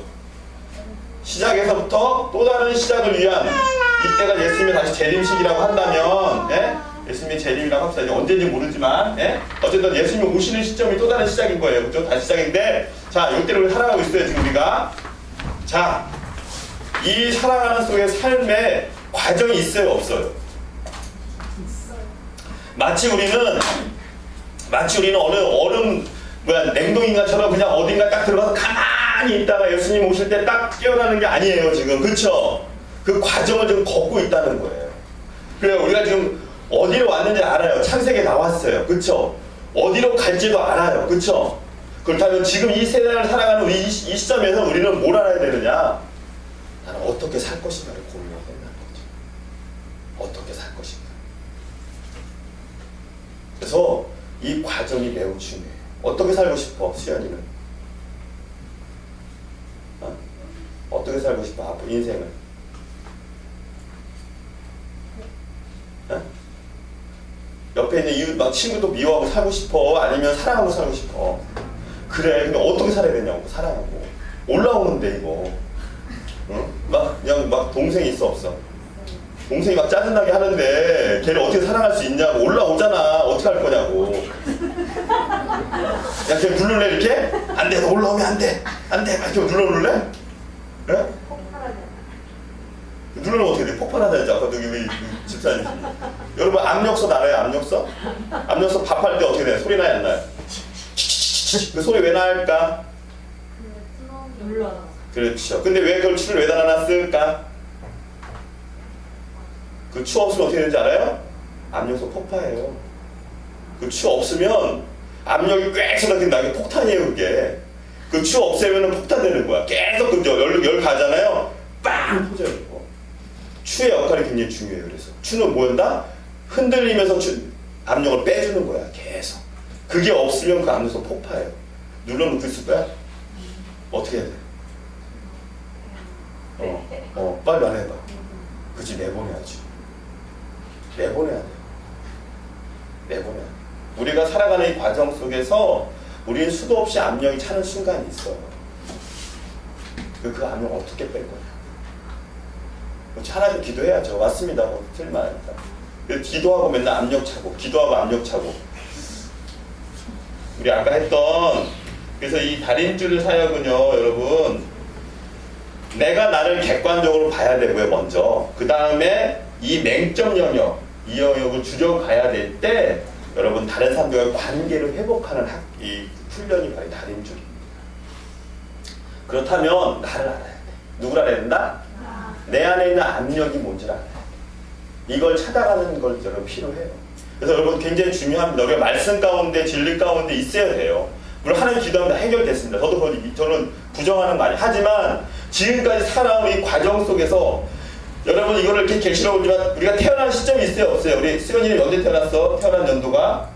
S1: 시작에서부터 또 다른 시작을 위한 이때가 예수님의 다시 재림식이라고 한다면 예수님의 재림이라고 합시다. 이제 언제인지 모르지만 어쨌든 예수님이 오시는 시점이 또 다른 시작인 거예요. 그죠? 다시 시작인데 자, 이때를 우리 살아가고 있어요 지금 우리가. 자, 이 살아가는 속에 삶에 과정이 있어요 없어요? 마치 우리는 어느 얼음 냉동인간처럼 그냥 어딘가 딱 들어가서 가만히 있다가 예수님 오실 때 딱 깨어나는 게 아니에요 지금. 그쵸? 그 과정을 지금 걷고 있다는 거예요. 그래요. 우리가 지금 어디로 왔는지 알아요. 창세기에 나왔어요. 그쵸? 어디로 갈지도 알아요. 그쵸? 그렇다면 지금 이 세상을 살아가는 이 시점에서 우리는 뭘 알아야 되느냐? 나는 어떻게 살 것인가를 고민해야 된다는 거죠. 어떻게 살 것인가. 그래서 이 과정이 매우 중요해요. 어떻게 살고 싶어, 수연이는? 어떻게 살고 싶어, 앞으로 인생을? 옆에 있는 이웃, 막 친구도 미워하고 살고 싶어? 아니면 사랑하고 살고 싶어? 그래, 근데 어떻게 살아야 되냐고, 사랑하고. 올라오는데, 이거. 응? 그냥 동생이 있어, 없어? 동생이 막 짜증나게 하는데 걔를 어떻게 사랑할 수 있냐고. 올라오잖아. 어떻게 할 거냐고. 야, 걔 누를래 이렇게? 안 돼. 너 올라오면 안 돼. 안 돼. 막 이렇게 누를래? 예? 누르면 어떻게 돼? 폭발하다니까. 아까 여기 우리 집사님. 여러분 압력솥 알아요? 압력솥? 압력솥 밥할 때 어떻게 돼? 소리 나요? 안 나요? 그 소리 왜 나할까? 그렇죠. 근데 왜 그걸 추를 왜 달아놨을까? 그 추 없으면 어떻게 되는지 알아요? 압력솥 폭파해요. 그 추 없으면 압력이 꽤 나게 폭탄이에요 그게. 그 추 없애면 폭탄되는 거야. 계속 그죠? 열 가잖아요. 빵 터져요. 추의 역할이 굉장히 중요해요. 그래서 추는 뭐였다? 흔들리면서 압력을 빼주는 거야. 계속. 그게 없으면 그 압력솥 폭파해요. 눌러놓고 있을 거야? 어떻게 해야 돼? 빨리 말해봐. 그치, 내보내야지. 내보내야 돼요. 내보내야 돼요. 우리가 살아가는 이 과정 속에서 우리는 수도 없이 압력이 차는 순간이 있어요. 그 압력 어떻게 뺄 거냐? 하나님 기도해야죠. 맞습니다. 틀리면 아닙니다. 기도하고 맨날 압력 차고, 기도하고 압력 차고. 우리 아까 했던, 그래서 이 다림줄을 사역은요, 여러분, 내가 나를 객관적으로 봐야 되고요, 먼저. 그 다음에 이 맹점 영역, 이 영역을 줄여가야 될 때, 여러분, 다른 사람들과 관계를 회복하는 이 훈련이 바로 다림줄입니다. 그렇다면, 나를 알아야 돼. 누구를 알아야 된다? 내 안에 있는 압력이 뭔지를 알아야 돼. 이걸 찾아가는 걸 여러분 필요해요. 그래서 여러분 굉장히 중요합니다. 우리가 말씀 가운데, 진리 가운데 있어야 돼요. 물론 하나님 기도하면 해결됐습니다. 저는 부정하는 거 아니에요. 하지만 지금까지 살아온 이 과정 속에서 여러분 이거를 이렇게 계시러 보지만 우리가 태어난 시점이 있어요, 없어요? 우리 수연이는 언제 태어났어? 태어난 연도가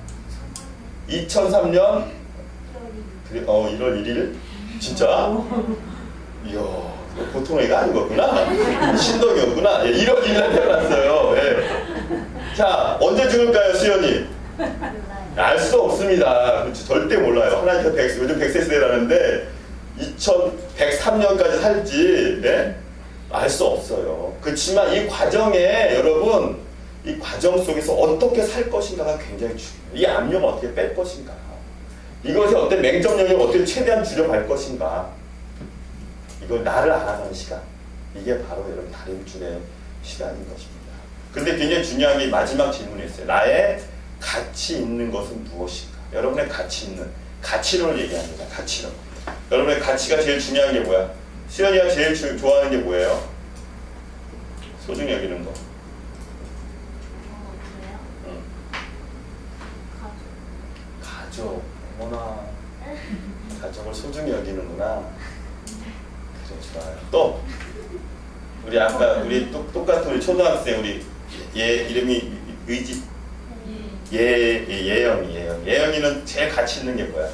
S1: 2003년 1월 1일? 진짜? 이야, 보통 애가 아닌 거구나. 신동이었구나. 1월 1일에 태어났어요. 예. 자, 언제 죽을까요, 수연이? 알 수 없습니다. 그렇죠. 절대 몰라요. 하나님 요즘 100세 시대라는데 2103년까지 살지 알 수 없어요. 그렇지만 이 과정에 여러분 이 과정 속에서 어떻게 살 것인가가 굉장히 중요해요. 이 압력을 어떻게 뺄 것인가, 이것이 어떤 맹점 영역을 어떻게 최대한 줄여갈 것인가, 이걸 나를 알아가는 시간, 이게 바로 여러분 다림줄의 시간인 것입니다. 근데 굉장히 중요한 게 마지막 질문이었어요. 나의 가치 있는 것은 무엇인가? 여러분의 가치 있는, 가치론을 얘기합니다. 가치론. 여러분의 가치가 제일 중요한 게 뭐야? 수연이가 제일 좋아하는 게 뭐예요? 소중히 여기는 거. 가족, 어머나 가족을 소중히 여기는구나. 그래, 좋아요. 또 우리 아까 우리 똑같은 우리 초등학생 우리 얘 이름이 의지 예영이는 제일 가치 있는 게 뭐야?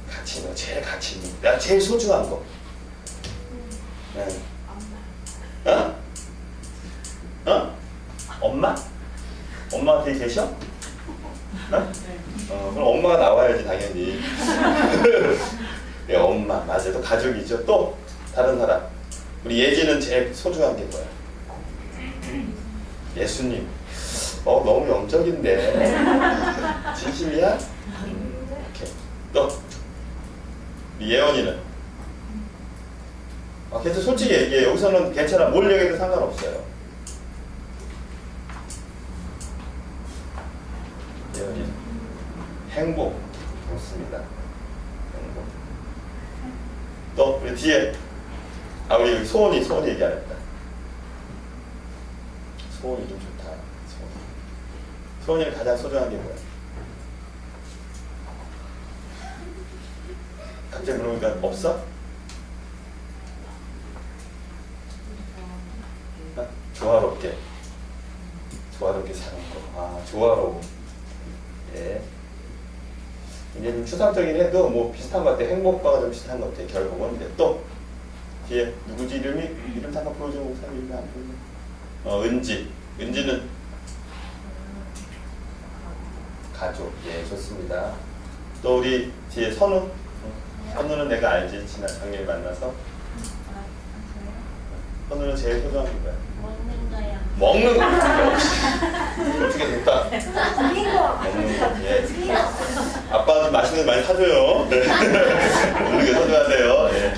S1: 가치 있는 거, 제일 가치 있는 거, 나 제일 소중한 거. 네. 어? 어? 엄마? 엄마 어디 계셔? 어? 그럼 엄마가 나와야지 당연히. 네, 엄마 맞아요. 또 가족이죠. 또 다른 사람. 우리 예지는 제일 소중한 게 뭐야? 예수님. 너무 영적인데. 진심이야? 오케이. 또 우리 예원이는. 계속 솔직히 얘기해. 여기서는 괜찮아. 뭘 얘기해도 상관없어요. 예원이는 행복. 좋습니다. 행복. 또 우리 뒤에 우리 소원이 얘기 안 했다. 소원이 좀 좋다. 소원이는 가장 소중한 게 뭐야? 갑자기 물어보니까 없어? 조화롭게 사는 거. 조화로움. 예. 이제 좀 추상적인 해도 뭐 비슷한 것 같아. 행복과가 좀 비슷한 것 같아. 결국은. 근데 또 뒤에 누구지 이름 잠깐 보여줘. 목사님 이름이 안 보여. 은지는 가족. 예, 좋습니다. 또 우리 뒤에 선우는 내가 알지. 작년에 만나서. 선우는 제일 소중한 게 뭐야? 먹는 거. 어떻게 됐다. 먹는 거. 예. 아빠 좀 맛있는 거 많이 사줘요. 먹는 게 소중하세요. 예.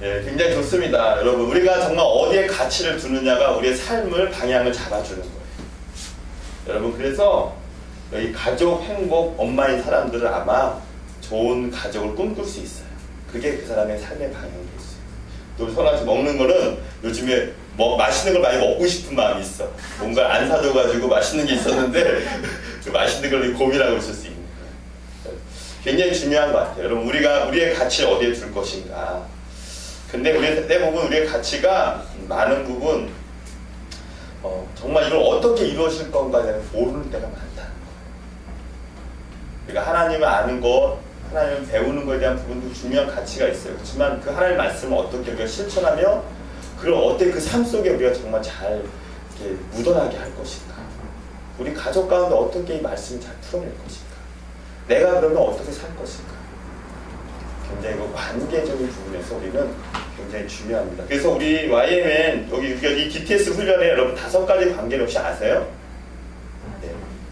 S1: 예, 굉장히 좋습니다. 여러분, 우리가 정말 어디에 가치를 두느냐가 우리의 삶을 방향을 잡아주는 거예요. 여러분, 그래서 이 가족 행복, 엄마인 사람들은 아마 좋은 가족을 꿈꿀 수 있어요. 그게 그 사람의 삶의 방향이 될 수 있어요. 또 우리 선아씨 먹는 거는 요즘에 맛있는 걸 많이 먹고 싶은 마음이 있어. 뭔가 안 사줘가지고 맛있는 게 있었는데 그 맛있는 걸 고민하고 있을 수 있는 거예요. 굉장히 중요한 것 같아요. 여러분, 우리의 가치를 어디에 둘 것인가. 근데 대부분 우리의 가치가 많은 부분 정말 이걸 어떻게 이루어질 건가에 대해 모르는 때가 많다는 거예요. 그러니까 하나님을 아는 것, 하나님을 배우는 것에 대한 부분도 중요한 가치가 있어요. 그렇지만 그 하나님의 말씀을 어떻게 우리가 실천하며 그걸 어떻게 그 삶 속에 우리가 정말 잘 이렇게 묻어나게 할 것인가. 우리 가족 가운데 어떻게 이 말씀을 잘 풀어낼 것인가. 내가 그러면 어떻게 살 것인가. 굉장히 그 관계적인 부분에서 우리는 굉장히 중요합니다. 그래서 우리 YMN 여기 DTS 훈련에 여러분 5가지 관계를 혹시 아세요?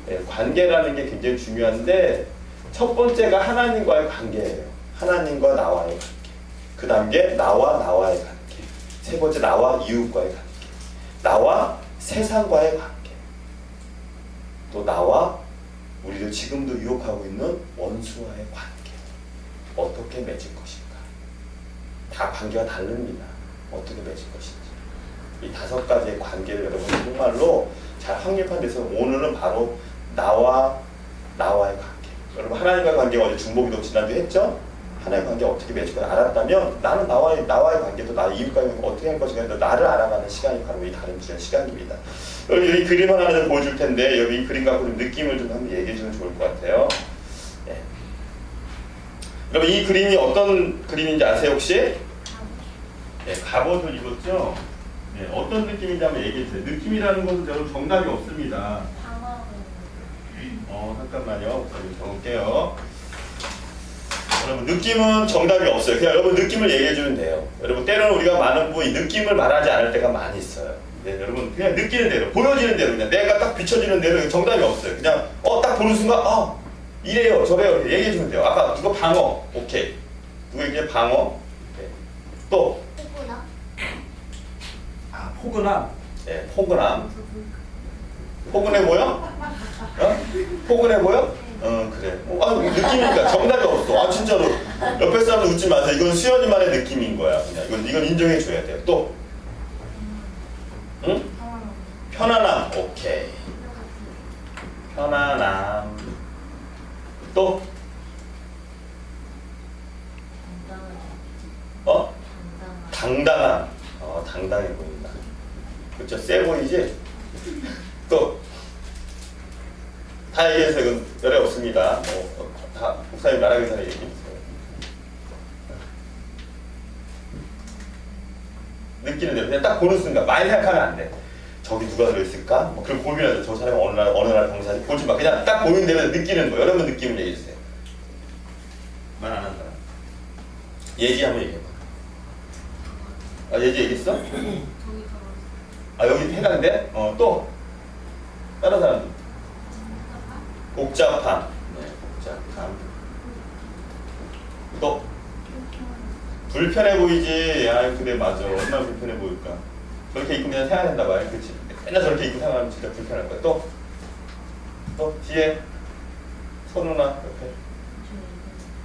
S1: 네, 관계라는 게 굉장히 중요한데 첫 번째가 하나님과의 관계예요. 하나님과 나와의 관계. 그 다음에 나와의 관계. 세 번째 나와 이웃과의 관계. 나와 세상과의 관계. 또 나와 우리를 지금도 유혹하고 있는 원수와의 관계. 어떻게 맺을 것인가. 다 관계가 다릅니다. 어떻게 맺을 것인지. 이 5가지의 관계를 여러분 정말로 잘 확립한데서 오늘은 바로 나와의 관계. 여러분 하나님과의 관계가 어제 중보기도 지난주 했죠? 하나님의 관계 어떻게 맺을 걸 알았다면 나는 나와의 관계도 나의 이웃과의 관계 어떻게 할 것인가 나를 알아가는 시간이 바로 이 다른 주의 시간입니다. 여기 그림 하나 좀 보여줄 텐데 여기 이 그림 갖고 좀 느낌을 좀 한번 얘기해 주면 좋을 것 같아요. 네. 여러분 이 그림이 어떤 그림인지 아세요 혹시? 네, 갑옷을 입었죠? 네, 어떤 느낌인지 한번 얘기해 주세요. 느낌이라는 것은 여러분 정답이 없습니다. 잠깐만요. 적을게요. 여러분 느낌은 정답이 없어요. 그냥 여러분 느낌을 얘기해 주면 돼요. 여러분 때로는 우리가 많은 부분 이 느낌을 말하지 않을 때가 많이 있어요. 네, 여러분 그냥 느끼는 대로 보여지는 대로 그냥 내가 딱 비춰지는 대로 정답이 없어요. 그냥 딱 보는 순간 이래요 저래요 얘기해 주면 돼요. 아까 누가 방어 오케이 누구 얘기해 방어 오케이. 또 포근함. 네, 포근함. 포근해 보여? 포근해 보여? 그래. 느낌이니까 정답이 없어. 아 진짜로 옆에 사람들 웃지 마세요. 이건 수연이만의 느낌인 거야. 그냥 이건 인정해 줘야 돼요. 또, 응? 편안함. 오케이. 편안함. 또, 당당함. 당당해 보인다. 그렇죠. 세 보이지? 또, 다 얘기해서 이건 열애 없습니다. 다 목사님 말하기 전에 얘기해주세요. 느끼는 대로 그냥 딱 보는 순간 많이 생각하면 안 돼. 저기 누가 들어있을까? 뭐 그걸 고민하죠. 저 사람이 어느 나라 병사지 보지 마. 그냥 딱 보이는 대로 느끼는 거. 여러분 느낌을 얘기해주세요. 말 안 한다. 예지 한번 얘기해봐. 예지 얘기했어? 여기 해당돼? 또 다른 사람들. 복잡함. 네, 복잡함. 또 불편해 보이지. 그래 맞아. 얼마나 불편해 보일까. 저렇게 입고 그냥 생활한다 봐요. 그치? 맨날 저렇게 입고 생활하면 진짜 불편할 거야. 또 뒤에 선우나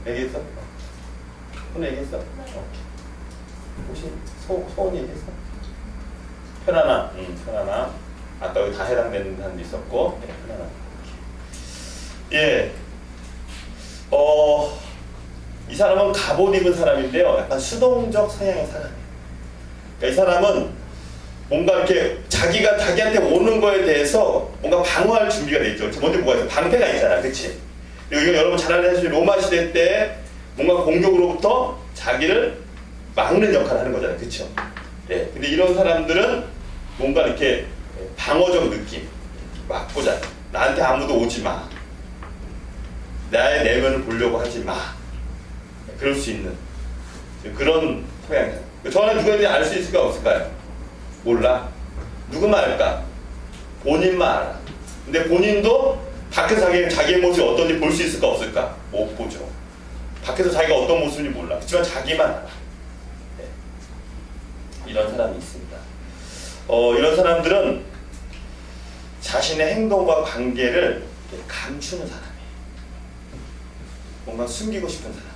S1: 옆에 얘기했어? 선우 얘기했어? 오케이. 혹시 소원이 얘기했어? 편안함. 편안함. 아까 여기 다 해당되는 사람도 있었고. 네, 편안함. 예. 이 사람은 갑옷 입은 사람인데요. 약간 수동적 성향의 사람이에요. 그러니까 이 사람은 뭔가 이렇게 자기가 자기한테 오는 거에 대해서 뭔가 방어할 준비가 돼 있죠. 먼저 뭐가 있어? 방패가 있잖아. 그치? 그리고 이건 여러분 잘 아는 사실 로마 시대 때 뭔가 공격으로부터 자기를 막는 역할을 하는 거잖아요. 그쵸? 네. 근데 이런 사람들은 뭔가 이렇게 방어적 느낌. 막고자. 나한테 아무도 오지 마. 나의 내면을 보려고 하지 마. 그럴 수 있는 그런 성향이에요. 저 안에 누구인지 알 수 있을까 없을까요? 몰라. 누구만 알까? 본인만 알아. 근데 본인도 밖에서 자기의 모습이 어떤지 볼 수 있을까 없을까? 못 보죠. 밖에서 자기가 어떤 모습인지 몰라. 그렇지만 자기만 알아. 네. 이런 사람이 있습니다. 이런 사람들은 자신의 행동과 관계를 감추는 사람이에요. 뭔가 숨기고 싶은 사람.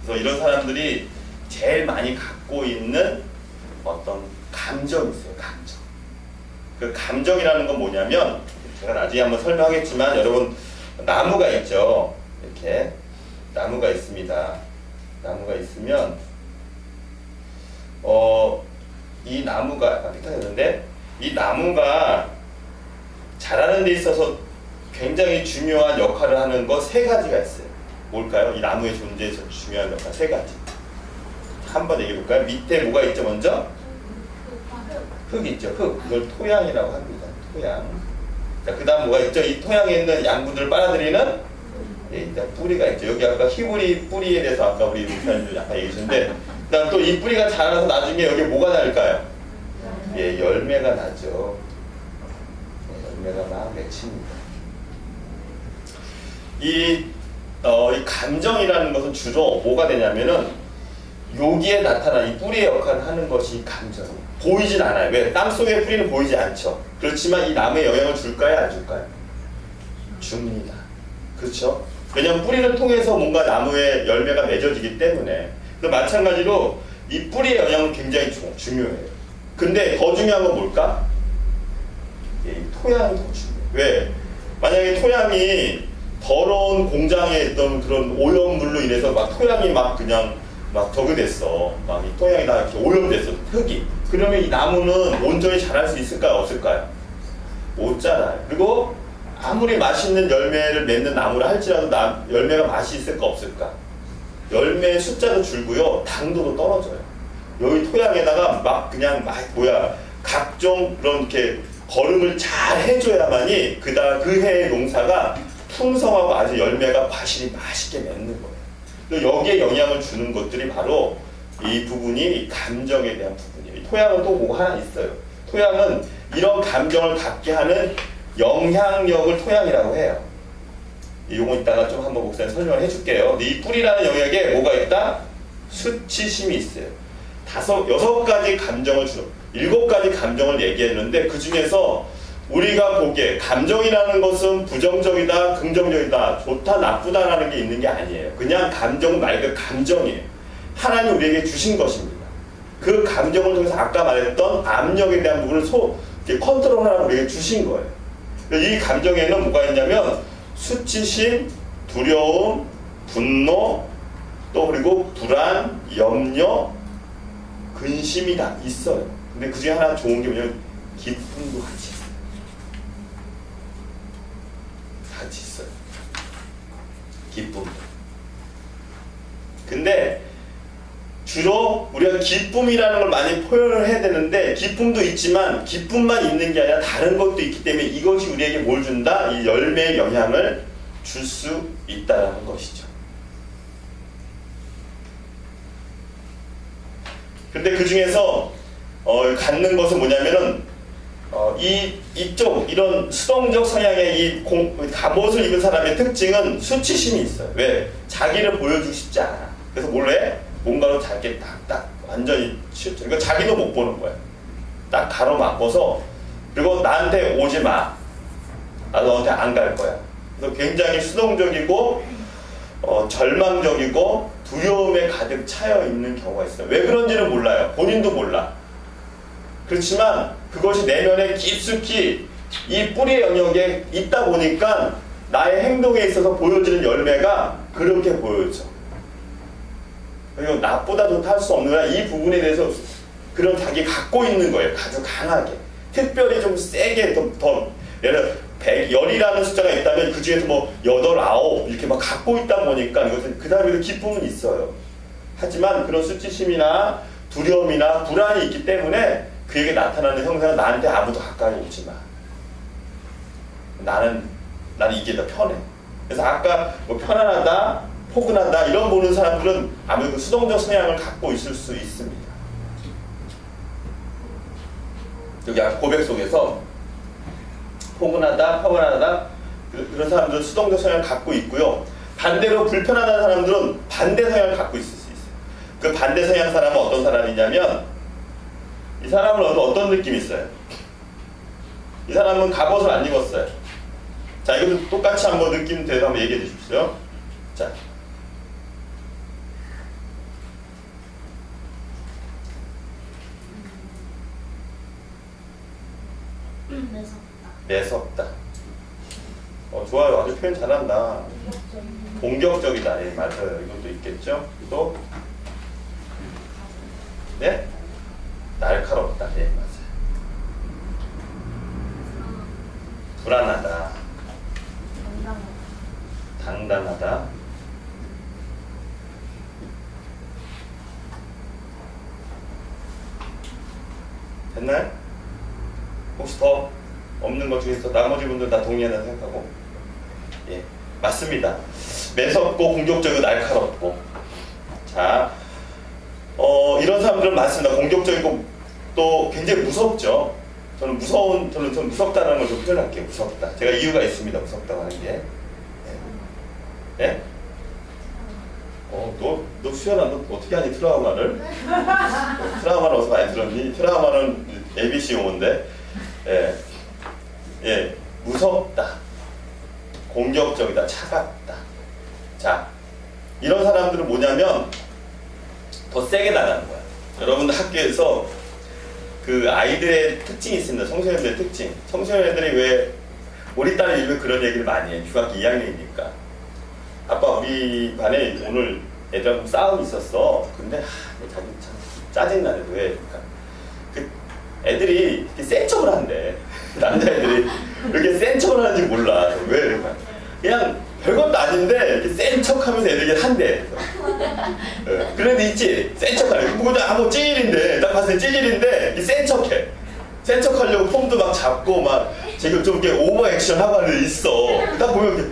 S1: 그래서 이런 사람들이 제일 많이 갖고 있는 어떤 감정이 있어요. 감정. 그 감정이라는 건 뭐냐면 제가 나중에 한번 설명하겠지만 여러분 나무가 있죠. 이렇게 나무가 있습니다. 나무가 있으면 이 나무가 삐딱했는데 이 나무가 자라는 데 있어서 굉장히 중요한 역할을 하는 거 세 가지가 있어요. 뭘까요? 이 나무의 존재에서 중요한 역할 세 가지. 한번 얘기해 볼까요? 밑에 뭐가 있죠? 먼저 흙 있죠. 흙. 이걸 토양이라고 합니다. 토양. 자, 그다음 뭐가 있죠? 이 토양에 있는 양분들을 빨아들이는 일단 뿌리가 있죠. 여기 아까 히브리 뿌리에 대해서 아까 우리 목사님도 약간 얘기하셨는데, 그다음 또 이 뿌리가 자라서 나중에 여기 뭐가 날까요? 열매가 나죠. 열매가 막 맺힙니다. 이 감정이라는 것은 주로 뭐가 되냐면은 여기에 나타난 이 뿌리의 역할을 하는 것이 감정이에요. 보이진 않아요. 왜? 땅속의 뿌리는 보이지 않죠. 그렇지만 이 나무에 영향을 줄까요? 안 줄까요? 줍니다. 그렇죠? 왜냐하면 뿌리를 통해서 뭔가 나무에 열매가 맺어지기 때문에. 마찬가지로 이 뿌리의 영향은 굉장히 중요해요. 근데 더 중요한 건 뭘까? 이 토양이 더 중요해요. 왜? 만약에 토양이 더러운 공장에 있던 그런 오염물로 인해서 막 토양이 막 그냥 막 저기 됐어. 막 이 토양이 다 이렇게 오염됐어. 흙이. 그러면 이 나무는 온전히 자랄 수 있을까요? 없을까요? 못 자라요. 그리고 아무리 맛있는 열매를 맺는 나무를 할지라도 열매가 맛이 있을까 없을까? 열매의 숫자도 줄고요. 당도도 떨어져요. 여기 토양에다가 막 그냥 각종 그런 이렇게 거름을 잘 해줘야만이 그 해의 농사가 풍성하고 아주 열매가 과실이 맛있게 맺는 거예요. 여기에 영향을 주는 것들이 바로 이 부분이 감정에 대한 부분이에요. 토양은 또 뭐가 하나 있어요. 토양은 이런 감정을 갖게 하는 영향력을 토양이라고 해요. 이거 이따가 좀 한번 목사님 설명을 해줄게요. 근데 이 뿌리라는 영역에 뭐가 있다? 수치심이 있어요. 6가지 감정을 7가지 감정을 얘기했는데 그 중에서 우리가 보기에 감정이라는 것은 부정적이다, 긍정적이다, 좋다, 나쁘다라는 게 있는 게 아니에요. 그냥 감정 말 그대로 감정이에요. 하나님 우리에게 주신 것입니다. 그 감정을 통해서 아까 말했던 압력에 대한 부분을 이렇게 컨트롤하라고 우리에게 주신 거예요. 이 감정에는 뭐가 있냐면 수치심, 두려움, 분노, 또 그리고 불안, 염려, 근심이 다 있어요. 근데 그 중에 하나 좋은 게 뭐냐면 기쁨도 같이 있어요. 같이 있어요. 기쁨도. 근데 주로 우리가 기쁨이라는 걸 많이 표현을 해야 되는데 기쁨도 있지만 기쁨만 있는 게 아니라 다른 것도 있기 때문에 이것이 우리에게 뭘 준다? 이 열매의 영향을 줄 수 있다는 것이죠. 근데 그 중에서 갖는 것은 뭐냐면은 이런 수동적 성향의 이 갑옷을 입은 사람의 특징은 수치심이 있어요. 왜? 자기를 보여주고 싶지 않아. 그래서 몰래 뭔가로 자기 딱 완전히 치우쳐. 그러니까 자기도 못 보는 거야. 딱 가로막고서 그리고 나한테 오지 마. 나 너한테 안 갈 거야. 그래서 굉장히 수동적이고 절망적이고 두려움에 가득 차여 있는 경우가 있어요. 왜 그런지는 몰라요. 본인도 몰라. 그렇지만 그것이 내면에 깊숙이 이 뿌리의 영역에 있다 보니까 나의 행동에 있어서 보여지는 열매가 그렇게 보여져. 그리고 나보다 좋다 할 수 없는 거야. 이 부분에 대해서 그런 자기 갖고 있는 거예요. 아주 강하게. 특별히 좀 세게 더 예를 들어 10이라는 숫자가 있다면 그 중에서 뭐 8, 9 이렇게 막 갖고 있다 보니까 이것은 그 다음에도 기쁨은 있어요. 하지만 그런 수치심이나 두려움이나 불안이 있기 때문에 그에게 나타나는 형상은 나한테 아무도 가까이 오지 마. 나는 이게 더 편해. 그래서 아까 뭐 편안하다, 포근하다 이런 보는 사람들은 아무래도 수동적 성향을 갖고 있을 수 있습니다. 여기 아까 고백 속에서 포근하다, 평안하다 그런 사람들은 수동적 성향을 갖고 있고요. 반대로 불편하다는 사람들은 반대 성향을 갖고 있을 수 있어요. 그 반대 성향 사람은 어떤 사람이냐면 이 사람은 어떤 느낌이 있어요? 이 사람은 갑옷을 안 입었어요. 자, 이것도 똑같이 한번 느낌 대해서 한번 얘기해 주십시오. 자, 매섭다. 좋아요. 아주 표현 잘한다. 공격적이다. 예, 맞아요. 이것도 있겠죠. 또 네? 날카롭다. 예, 맞아요. 불안하다. 당당하다. 됐나요? 혹시 더 없는 것 중에서 나머지 분들 다 동의한다고 생각하고? 예, 맞습니다. 매섭고 공격적이고 날카롭고. 자, 이런 사람들은 맞습니다. 공격적이고 또 굉장히 무섭죠. 저는 무섭다는 걸 좀 표현할게요. 무섭다. 제가 이유가 있습니다. 무섭다고 하는 게. 예? 예? 너 수연아, 너 어떻게 하니 트라우마를? 트라우마는 어디서 많이 들었니? 트라우마는 ABC 용어인데. 예. 예, 무섭다, 공격적이다, 차갑다. 자, 이런 사람들은 뭐냐면 더 세게 나가는 거야. 여러분들 학교에서 그 아이들의 특징이 있습니다. 청소년들의 특징. 청소년들이 왜 우리 딸이 요즘에 그런 얘기를 많이 해. 중학교 2학년이니까. 아빠 우리 반에 오늘 애들하고 싸움이 있었어. 근데 자기 참 짜증나네. 왜? 그러니까 그 애들이 이렇게 센 척을 한대. 남자애들이 이렇게 센 척을 하는지 몰라. 왜? 그러니까 그냥 별것도 아닌데 이렇게 센 척하면서 애들이 한대. 그래도 있지. 센 척하네. 뭐 찌질인데 딱 봤을 때 찌질인데 이렇게 센 척해. 센 척하려고 폼도 막 잡고 막 지금 좀 이렇게 오버 액션 하고 하는 애들 있어. 딱 보면 이렇게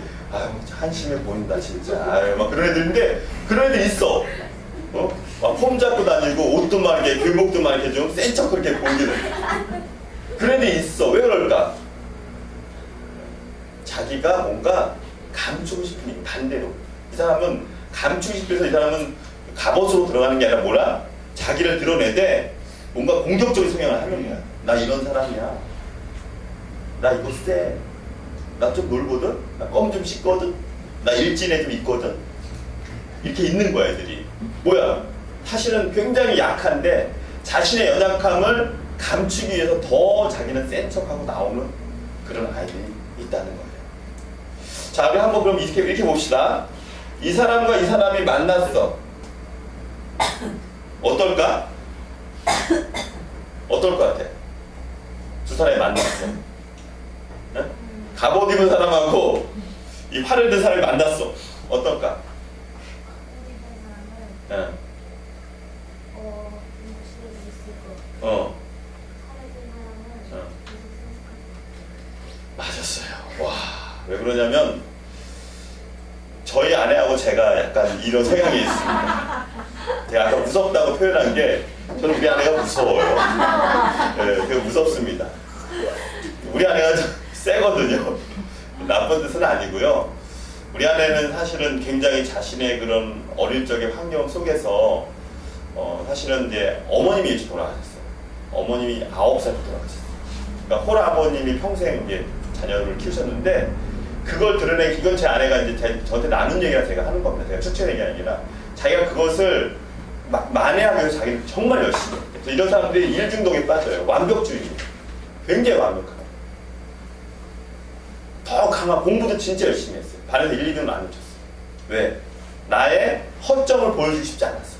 S1: 한심해 보인다 진짜. 막 그런 애들인데 그런 애들 있어. 막 폼 잡고 다니고 옷도 막 이렇게 교복도 막 이렇게 좀 센 척 그렇게 보이는. 그런 애들이 있어. 왜 그럴까? 자기가 뭔가 감추고 싶은 반대로. 이 사람은 감추고 싶어서 이 사람은 갑옷으로 들어가는 게 아니라 뭐라? 자기를 드러내되 뭔가 공격적인 성향을 하는 거야. 나 이런 사람이야. 나 이거 쎄. 나 좀 놀거든? 나 껌 좀 씹거든? 나 일진에 좀 있거든? 이렇게 있는 거야, 애들이. 뭐야? 사실은 굉장히 약한데 자신의 연약함을 감추기 위해서 더 자기는 센 척하고 나오는 그런 아이들이 있다는 거예요. 자, 우리 한번 그럼 이렇게 봅시다. 이 사람과 이 사람이 만났어. 어떨까? 어떨 것 같아? 두 사람이 만났어. 네? 갑옷 입은 사람하고 이 활을 든 사람이 만났어. 어떨까? 네. 맞았어요. 와, 왜 그러냐면 저희 아내하고 제가 약간 이런 성향이 있습니다. 제가 아까 무섭다고 표현한 게 저는 우리 아내가 무서워요. 네, 되게 무섭습니다. 우리 아내가 좀 세거든요. 나쁜 뜻은 아니고요. 우리 아내는 사실은 굉장히 자신의 그런 어릴 적의 환경 속에서 사실은 이제 어머님이 일찍 돌아가셨어요. 어머님이 9살 때 돌아가셨어요. 그러니까 홀아버님이 평생 이제 자녀를 키우셨는데 그걸 드러내기, 이건 제 아내가 이제 저한테 나눈 얘기라 제가 하는 겁니다. 제가 추천한 게 아니라 자기가 그것을 막 만회하기 위해서 자기는 정말 열심히 해요. 그래서 이런 사람들이 일중독에 빠져요. 완벽주의입니다. 굉장히 완벽합니다. 더 강한 공부도 진짜 열심히 했어요. 반에서 1, 2등은 안 놓쳤어요. 왜? 나의 허점을 보여주고 싶지 않았어.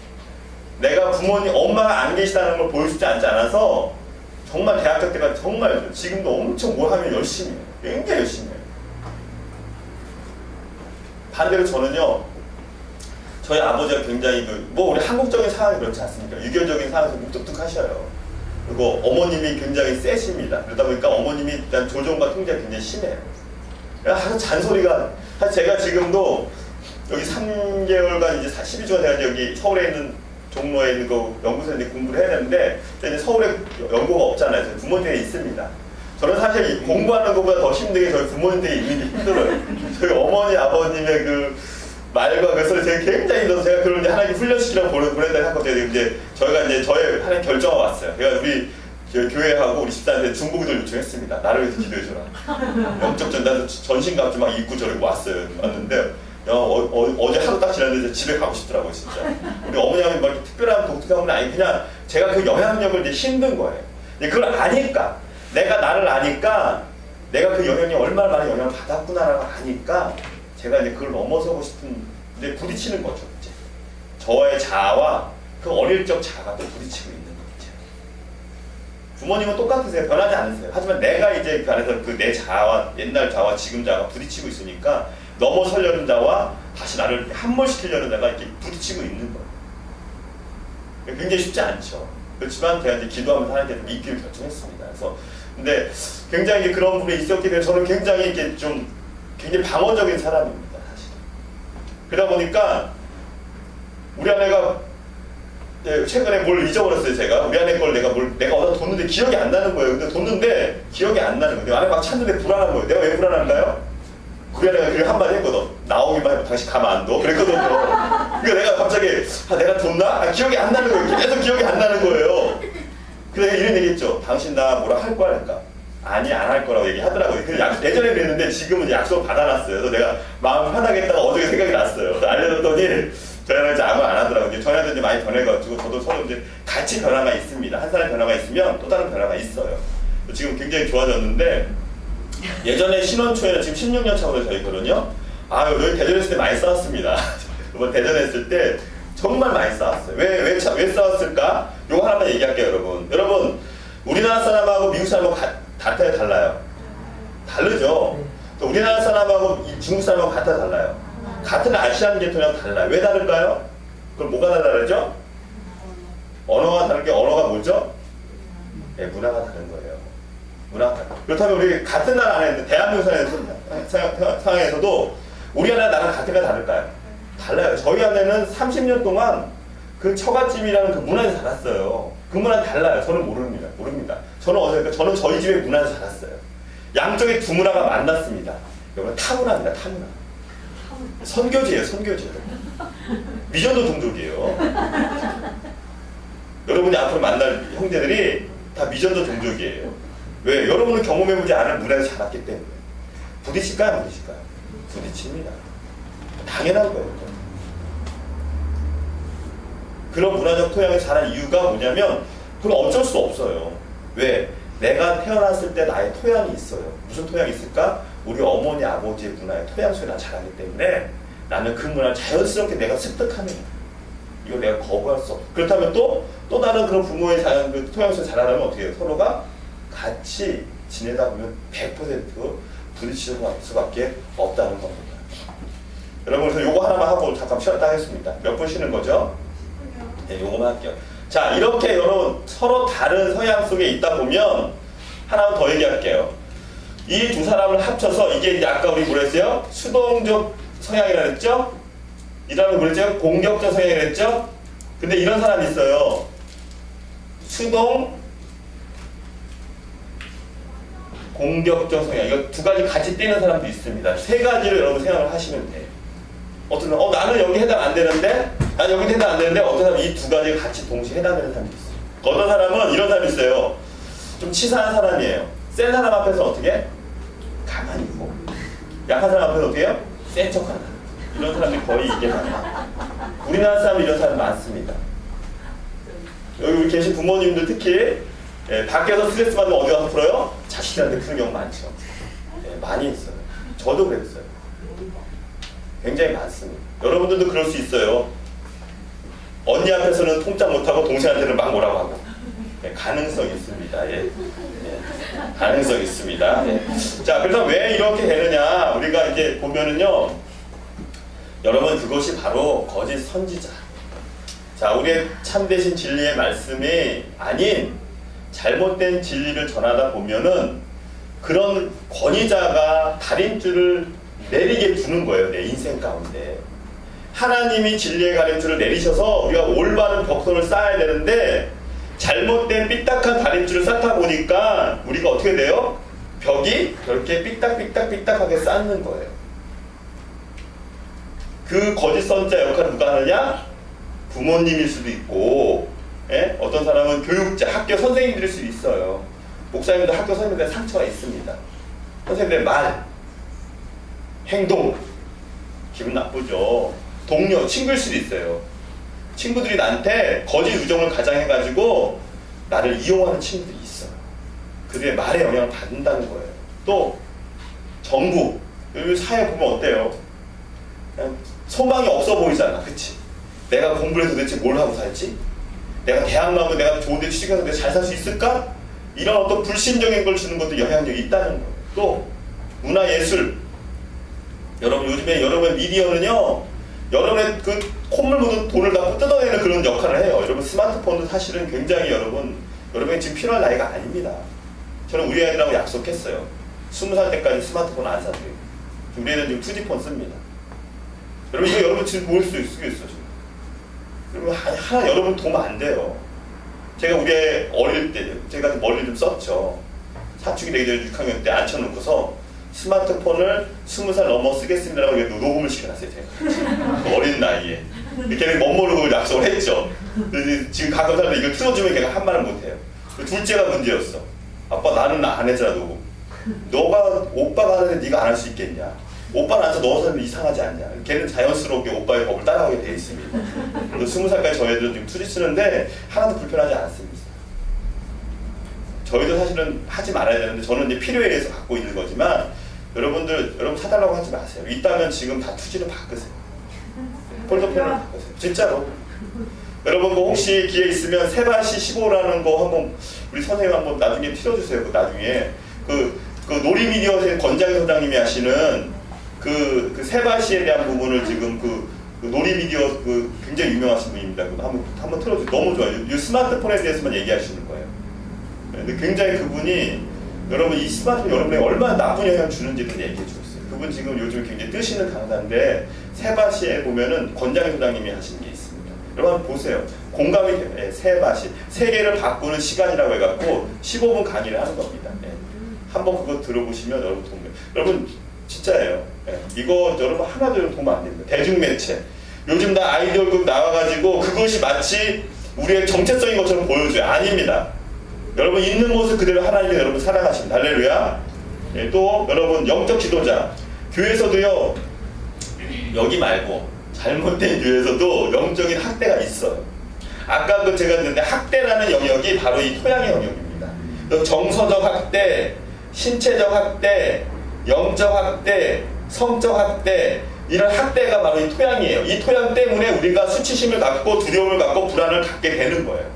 S1: 내가 부모님, 엄마가 안 계시다는 걸 보여주지 않지 않아서 정말 대학교 때까지 정말 지금도 엄청 뭘 하면 열심히 해요. 굉장히 열심히 해요. 반대로 저는요, 저희 아버지가 굉장히 뭐 우리 한국적인 상황이 그렇지 않습니까? 유교적인 상황에서 무뚝뚝하셔요. 그리고 어머님이 굉장히 세십니다. 그러다 보니까 어머님이 일단 조종과 통제가 굉장히 심해요. 하루 잔소리가, 사실 제가 지금도 여기 3개월간 이제 12주간 제가 여기 서울에 있는 종로에 있는 그 연구소에 있는 공부를 해야 되는데 이제 서울에 연구가 없잖아요. 저희 부모님 댁에 있습니다. 저는 사실 공부하는 것보다 더 힘든 게 저희 부모님 댁에 있는 게 힘들어요. 저희 어머니 아버님의 그 말과 그 소리 제가 굉장히 힘들어서 제가 그걸 이제 하나님 훈련시키라고 보낸다 했거든요. 이제 저희가 이제 저의 하나님 결정가 왔어요. 그러니까 우리 교회하고 우리 집사한테 중보기도를 요청했습니다. 나를 위해서 기도해줘라. 영적 전단 전신갑주 막 입고 저러고 왔어요. 왔는데 어제 하루 딱 지났는데 집에 가고 싶더라고요, 진짜. 우리 어머님이 막 특별한 독특한 건 아니, 그냥 제가 그 영향력을 이제 힘든 거예요. 그걸 아니까, 내가 나를 아니까, 내가 그 영향력 얼마나 많은 영향을 받았구나라고 아니까, 제가 이제 그걸 넘어서고 싶은, 이제 부딪히는 거죠, 이제. 저의 자아와 그 어릴 적 자아가 또 부딪히고 있는 거죠. 부모님은 똑같으세요. 변하지 않으세요. 하지만 내가 이제 그 안에서 그 내 자아와, 옛날 자아와 지금 자아가 부딪히고 있으니까, 넘어서려는 자와 다시 나를 함몰시키려는 자가 이렇게 부딪히고 있는 거예요. 굉장히 쉽지 않죠. 그렇지만 제가 이제 기도하면서 하나님께서 믿기를 결정했습니다. 그래서 근데 굉장히 그런 분이 있었기 때문에 저는 굉장히 이렇게 좀 굉장히 방어적인 사람입니다, 사실. 그러다 보니까 우리 아내가 최근에 뭘 잊어버렸어요, 제가. 우리 아내 걸 내가 어디다 뒀는데 기억이 안 나는 거예요. 근데 뒀는데 기억이 안 나는 거예요. 아내 막 찾는데 불안한 거예요. 내가 왜 불안한가요? 그래 내가 그렇게 한마디 했거든. 나오기만 해도 당신 가만 안 둬. 그랬거든요. 그러니까 내가 갑자기 내가 뒀나? 기억이 안 나는 거예요. 계속 기억이 안 나는 거예요. 그래서 내가 이런 얘기 했죠. 당신 나 뭐라 할 거야? 그러니까 아니 안 할 거라고 얘기하더라고요. 예전에 그랬는데 지금은 약속 받아놨어요. 그래서 내가 마음 편하게 했다가 어저께 생각이 났어요. 그래서 알려줬더니 저희는 이제 아무 안 하더라고요. 저희한테 이제 많이 변해가지고 저도 서로 이제 같이 변화가 있습니다. 한 사람의 변화가 있으면 또 다른 변화가 있어요. 지금 굉장히 좋아졌는데 예전에 신혼 초에는 지금 16년 차거든요, 저희 결혼요. 여기 대전에 있을 때 많이 싸웠습니다. 이번 대전에 있을 때 정말 많이 싸웠어요. 왜 싸웠을까? 요거 하나만 얘기할게요, 여러분. 우리나라 사람하고 미국 사람하고 같아요, 달라요? 다르죠? 우리나라 사람하고 중국 사람하고 같아요, 달라요? 같은 아시안 계통이랑 달라요. 왜 다를까요? 그럼 뭐가 다르죠? 언어가 다른 게 언어가 뭐죠? 네, 문화가 다른 거예요. 그렇다면 우리 같은 나라 안에 대한민국 상황에서도 우리 아내랑 나랑 같은가 다를까요? 달라요. 저희 아내는 30년 동안 그 처갓집이라는 그 문화에서 자랐어요. 그 문화는 달라요. 저는 모릅니다. 저는 저희 집의 문화에서 자랐어요. 양쪽의 두 문화가 만났습니다. 여러분 타문화입니다. 타문화. 선교지예요. 미전도 종족이에요. 여러분이 앞으로 만날 형제들이 다 미전도 종족이에요. 왜? 여러분은 경험해보지 않은 문화에서 자랐기 때문에. 부딪힐까요? 안 부딪힐까요? 부딪힙니다. 당연한 거예요. 그런 문화적 토양에 자란 이유가 뭐냐면 그건 어쩔 수 없어요. 왜? 내가 태어났을 때 나의 토양이 있어요. 무슨 토양이 있을까? 우리 어머니 아버지의 문화의 토양 속에 나 자라기 때문에 나는 그 문화를 자연스럽게 내가 습득하는 거야. 이걸 내가 거부할 수 없어. 그렇다면 또 다른 그런 부모의 그 토양 속에 자라려면 어떻게 해요? 서로가 같이 지내다 보면 100% 부딪힐 수밖에 없다는 겁니다. 여러분, 그래서 요거 하나만 하고 잠깐 쉬었다 하겠습니다. 몇 분 쉬는 거죠? 네, 요거만 할게요. 자, 이렇게 여러분 서로 다른 서양 속에 있다 보면 하나만 더 얘기할게요. 이 두 사람을 합쳐서 이게 이제 아까 우리 뭐라 했어요? 수동적 성향이라 그랬죠? 이 다음에 뭐라 했죠? 공격적 성향이라 그랬죠? 근데 이런 사람이 있어요. 수동 공격적 성향. 이거 두 가지 같이 띄는 사람도 있습니다. 세 가지를 여러분 생각을 하시면 돼요. 어떤 사람, 나는 여기 해당 안 되는데, 나는 여기 해당 안 되는데, 어떤 사람은 이 두 가지가 같이 동시에 해당되는 사람이 있어요. 어떤 사람은 이런 사람이 있어요. 좀 치사한 사람이에요. 센 사람 앞에서 어떻게? 가만히 있고. 약한 사람 앞에서 어떻게 해요? 센 척하는. 이런 사람이 거의 이게 많아요. 우리나라 사람은 이런 사람이 많습니다. 여기 계신 부모님들 특히 밖에서 스트레스 받으면 어디 가서 풀어요? 자식들한테 푸는 경우 많죠. 많이 있어요. 저도 그랬어요. 굉장히 많습니다. 여러분들도 그럴 수 있어요. 언니 앞에서는 통짝 못하고 동생한테는 막 뭐라고 하고. 가능성이 있습니다. 가능성이 있습니다. 자, 그래서 왜 이렇게 되느냐? 우리가 이제 보면은요, 여러분 그것이 바로 거짓 선지자. 자, 우리의 참되신 진리의 말씀이 아닌 잘못된 진리를 전하다 보면은 그런 권위자가 다림줄을 내리게 두는 거예요. 내 인생 가운데. 하나님이 진리의 가림줄을 내리셔서 우리가 올바른 벽선을 쌓아야 되는데 잘못된 삐딱한 다림줄을 쌓다 보니까 우리가 어떻게 돼요? 벽이 그렇게 삐딱하게 쌓는 거예요. 그 거짓 선지자 역할을 누가 하느냐? 부모님일 수도 있고, 어떤 사람은 교육자, 학교 선생님들일 수도 있어요. 목사님도 학교 선생님들의 상처가 있습니다. 선생님들의 말, 행동, 기분 나쁘죠. 동료, 친구일 수도 있어요. 친구들이 나한테 거짓 우정을 가장해가지고 나를 이용하는 친구들이 있어요. 그들의 말에 영향을 받는다는 거예요. 또 정부, 요즘 사회 보면 어때요? 그냥 소망이 없어 보이잖아. 그치? 내가 공부를 해서 도대체 뭘 하고 살지? 내가 대학 나오면 내가 좋은 데 취직해서 내가 잘 살 수 있을까? 이런 어떤 불신적인 걸 주는 것도 영향력이 있다는 거예요. 또 문화예술, 여러분 요즘에 여러분의 미디어는요, 여러분의 그 콧물 묻은 돈을 다 뜯어내는 그런 역할을 해요. 여러분 스마트폰도 사실은 굉장히 여러분이 지금 필요할 나이가 아닙니다. 저는 우리 아이들하고 약속했어요. 20살 때까지 스마트폰 안 사드리고. 우리 애들은 지금 2G폰 씁니다. 여러분 이거 여러분 지금 보일 수 있겠어요. 지금. 여러분 하나 여러분 도움 안 돼요. 제가 우리 애 어릴 때 제가 머리를 좀 썼죠. 사춘기 되기 전에 6학년 때 앉혀놓고서 스마트폰을 20살 넘어 쓰겠습니다라고 녹음을 시켜놨어요. 제가 어린 나이에. 걔는 멋모르고 약속을 했죠. 지금 가끔 사람들 이걸 틀어주면 걔가 한 말은 못해요. 둘째가 문제였어. 아빠 나는 안 했잖아 녹음. 너가 오빠가 하는데 네가 안 할 수 있겠냐. 오빠는 안 해서 너 사람이 이상하지 않냐. 걔는 자연스럽게 오빠의 법을 따라가게 돼 있습니다. 그래서 20살까지 저희들은 지금 2G 쓰는데 하나도 불편하지 않습니다. 저희도 사실은 하지 말아야 되는데 저는 이제 필요에 의해서 갖고 있는 거지만 여러분 사달라고 하지 마세요. 있다면 지금 다 2G로 바꾸세요. 폴더펜으로 바꾸세요. 진짜로. 여러분 뭐 혹시 기회 있으면 세바시 15라는 거 한번 우리 선생님 한번 나중에 틀어주세요. 그 나중에 그 놀이미디어 권장희 소장님이 하시는 그 세바시에 대한 부분을 지금 그 놀이미디어 굉장히 유명하신 분입니다. 한번 틀어주세요. 너무 좋아요. 이 스마트폰에 대해서만 얘기하시는 거예요. 근데 굉장히 그분이 여러분 이 스마트폰 여러분에게 얼마나 나쁜 영향을 주는지를 얘기해 주셨어요. 그분 지금 요즘 굉장히 뜨시는 강사인데 세바시에 보면은 권장희 소장님이 하시는 게 있습니다. 여러분 한번 보세요. 공감이 돼요. 세바시. 세계를 바꾸는 시간이라고 해갖고 15분 강의를 하는 겁니다. 한번 그거 들어보시면 여러분 도움 돼요. 여러분 진짜예요. 이거 여러분 하나도 도움 안 됩니다. 대중매체. 요즘 다 아이디어극 나와가지고 그것이 마치 우리의 정체성인 것처럼 보여줘요. 아닙니다. 여러분 있는 모습 그대로 하나님께서 여러분 사랑하십니다. 할렐루야. 예, 또 여러분 영적 지도자 교회에서도요, 여기 말고 잘못된 교회에서도 영적인 학대가 있어요. 아까 그 제가 듣는데 학대라는 영역이 바로 이 토양의 영역입니다. 정서적 학대, 신체적 학대, 영적 학대, 성적 학대, 이런 학대가 바로 이 토양이에요. 이 토양 때문에 우리가 수치심을 갖고 두려움을 갖고 불안을 갖게 되는 거예요.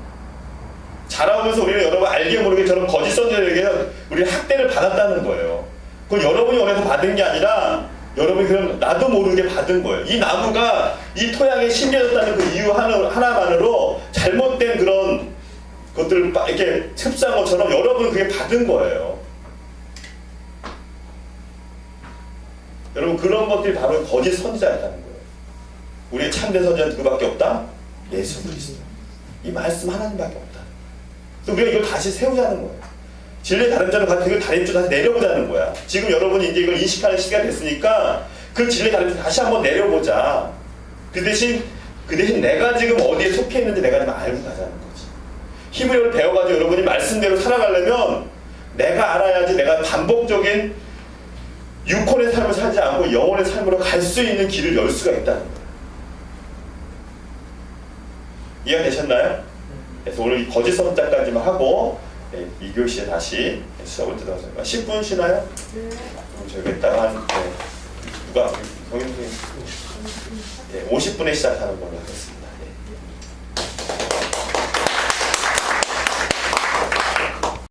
S1: 자라오면서 우리는 여러분 알게 모르게 저런 거짓 선지자에게 우리 학대를 받았다는 거예요. 그건 여러분이 원해서 받은 게 아니라 여러분이 그냥 나도 모르게 받은 거예요. 이 나무가 이 토양에 심겨졌다는 그 이유 하나만으로 잘못된 그런 것들을 이렇게 흡수한 것처럼 여러분은 그게 받은 거예요. 여러분 그런 것들이 바로 거짓 선지자였다는 거예요. 우리의 참된 선지자는 누구밖에 없다? 예수 그리스도. 이 말씀 하나님밖에 없다. 그래서 우리가 이걸 다시 세우자는 거예요. 진리의 다림자를 가지고 그 다림줄 다시 내려보자는 거야. 지금 여러분이 이제 이걸 인식하는 시간이 됐으니까 그 진리의 다림줄 다시 한번 내려보자. 그 대신 내가 지금 어디에 속해 있는지 내가 좀 알고 가자는 거지. 히브리어를 배워가지고 여러분이 말씀대로 살아가려면 내가 알아야지 내가 반복적인 육혼의 삶을 살지 않고 영혼의 삶으로 갈 수 있는 길을 열 수가 있다는 거예요. 이해가 되셨나요? 그래서 오늘 이 거짓 선자까지만 하고 이 교시에 다시 수업을 들어가서 10분 쉬나요? 네. 저희가 이따가 한 누가 경영팀 50분에 시작하는 걸로 하겠습니다.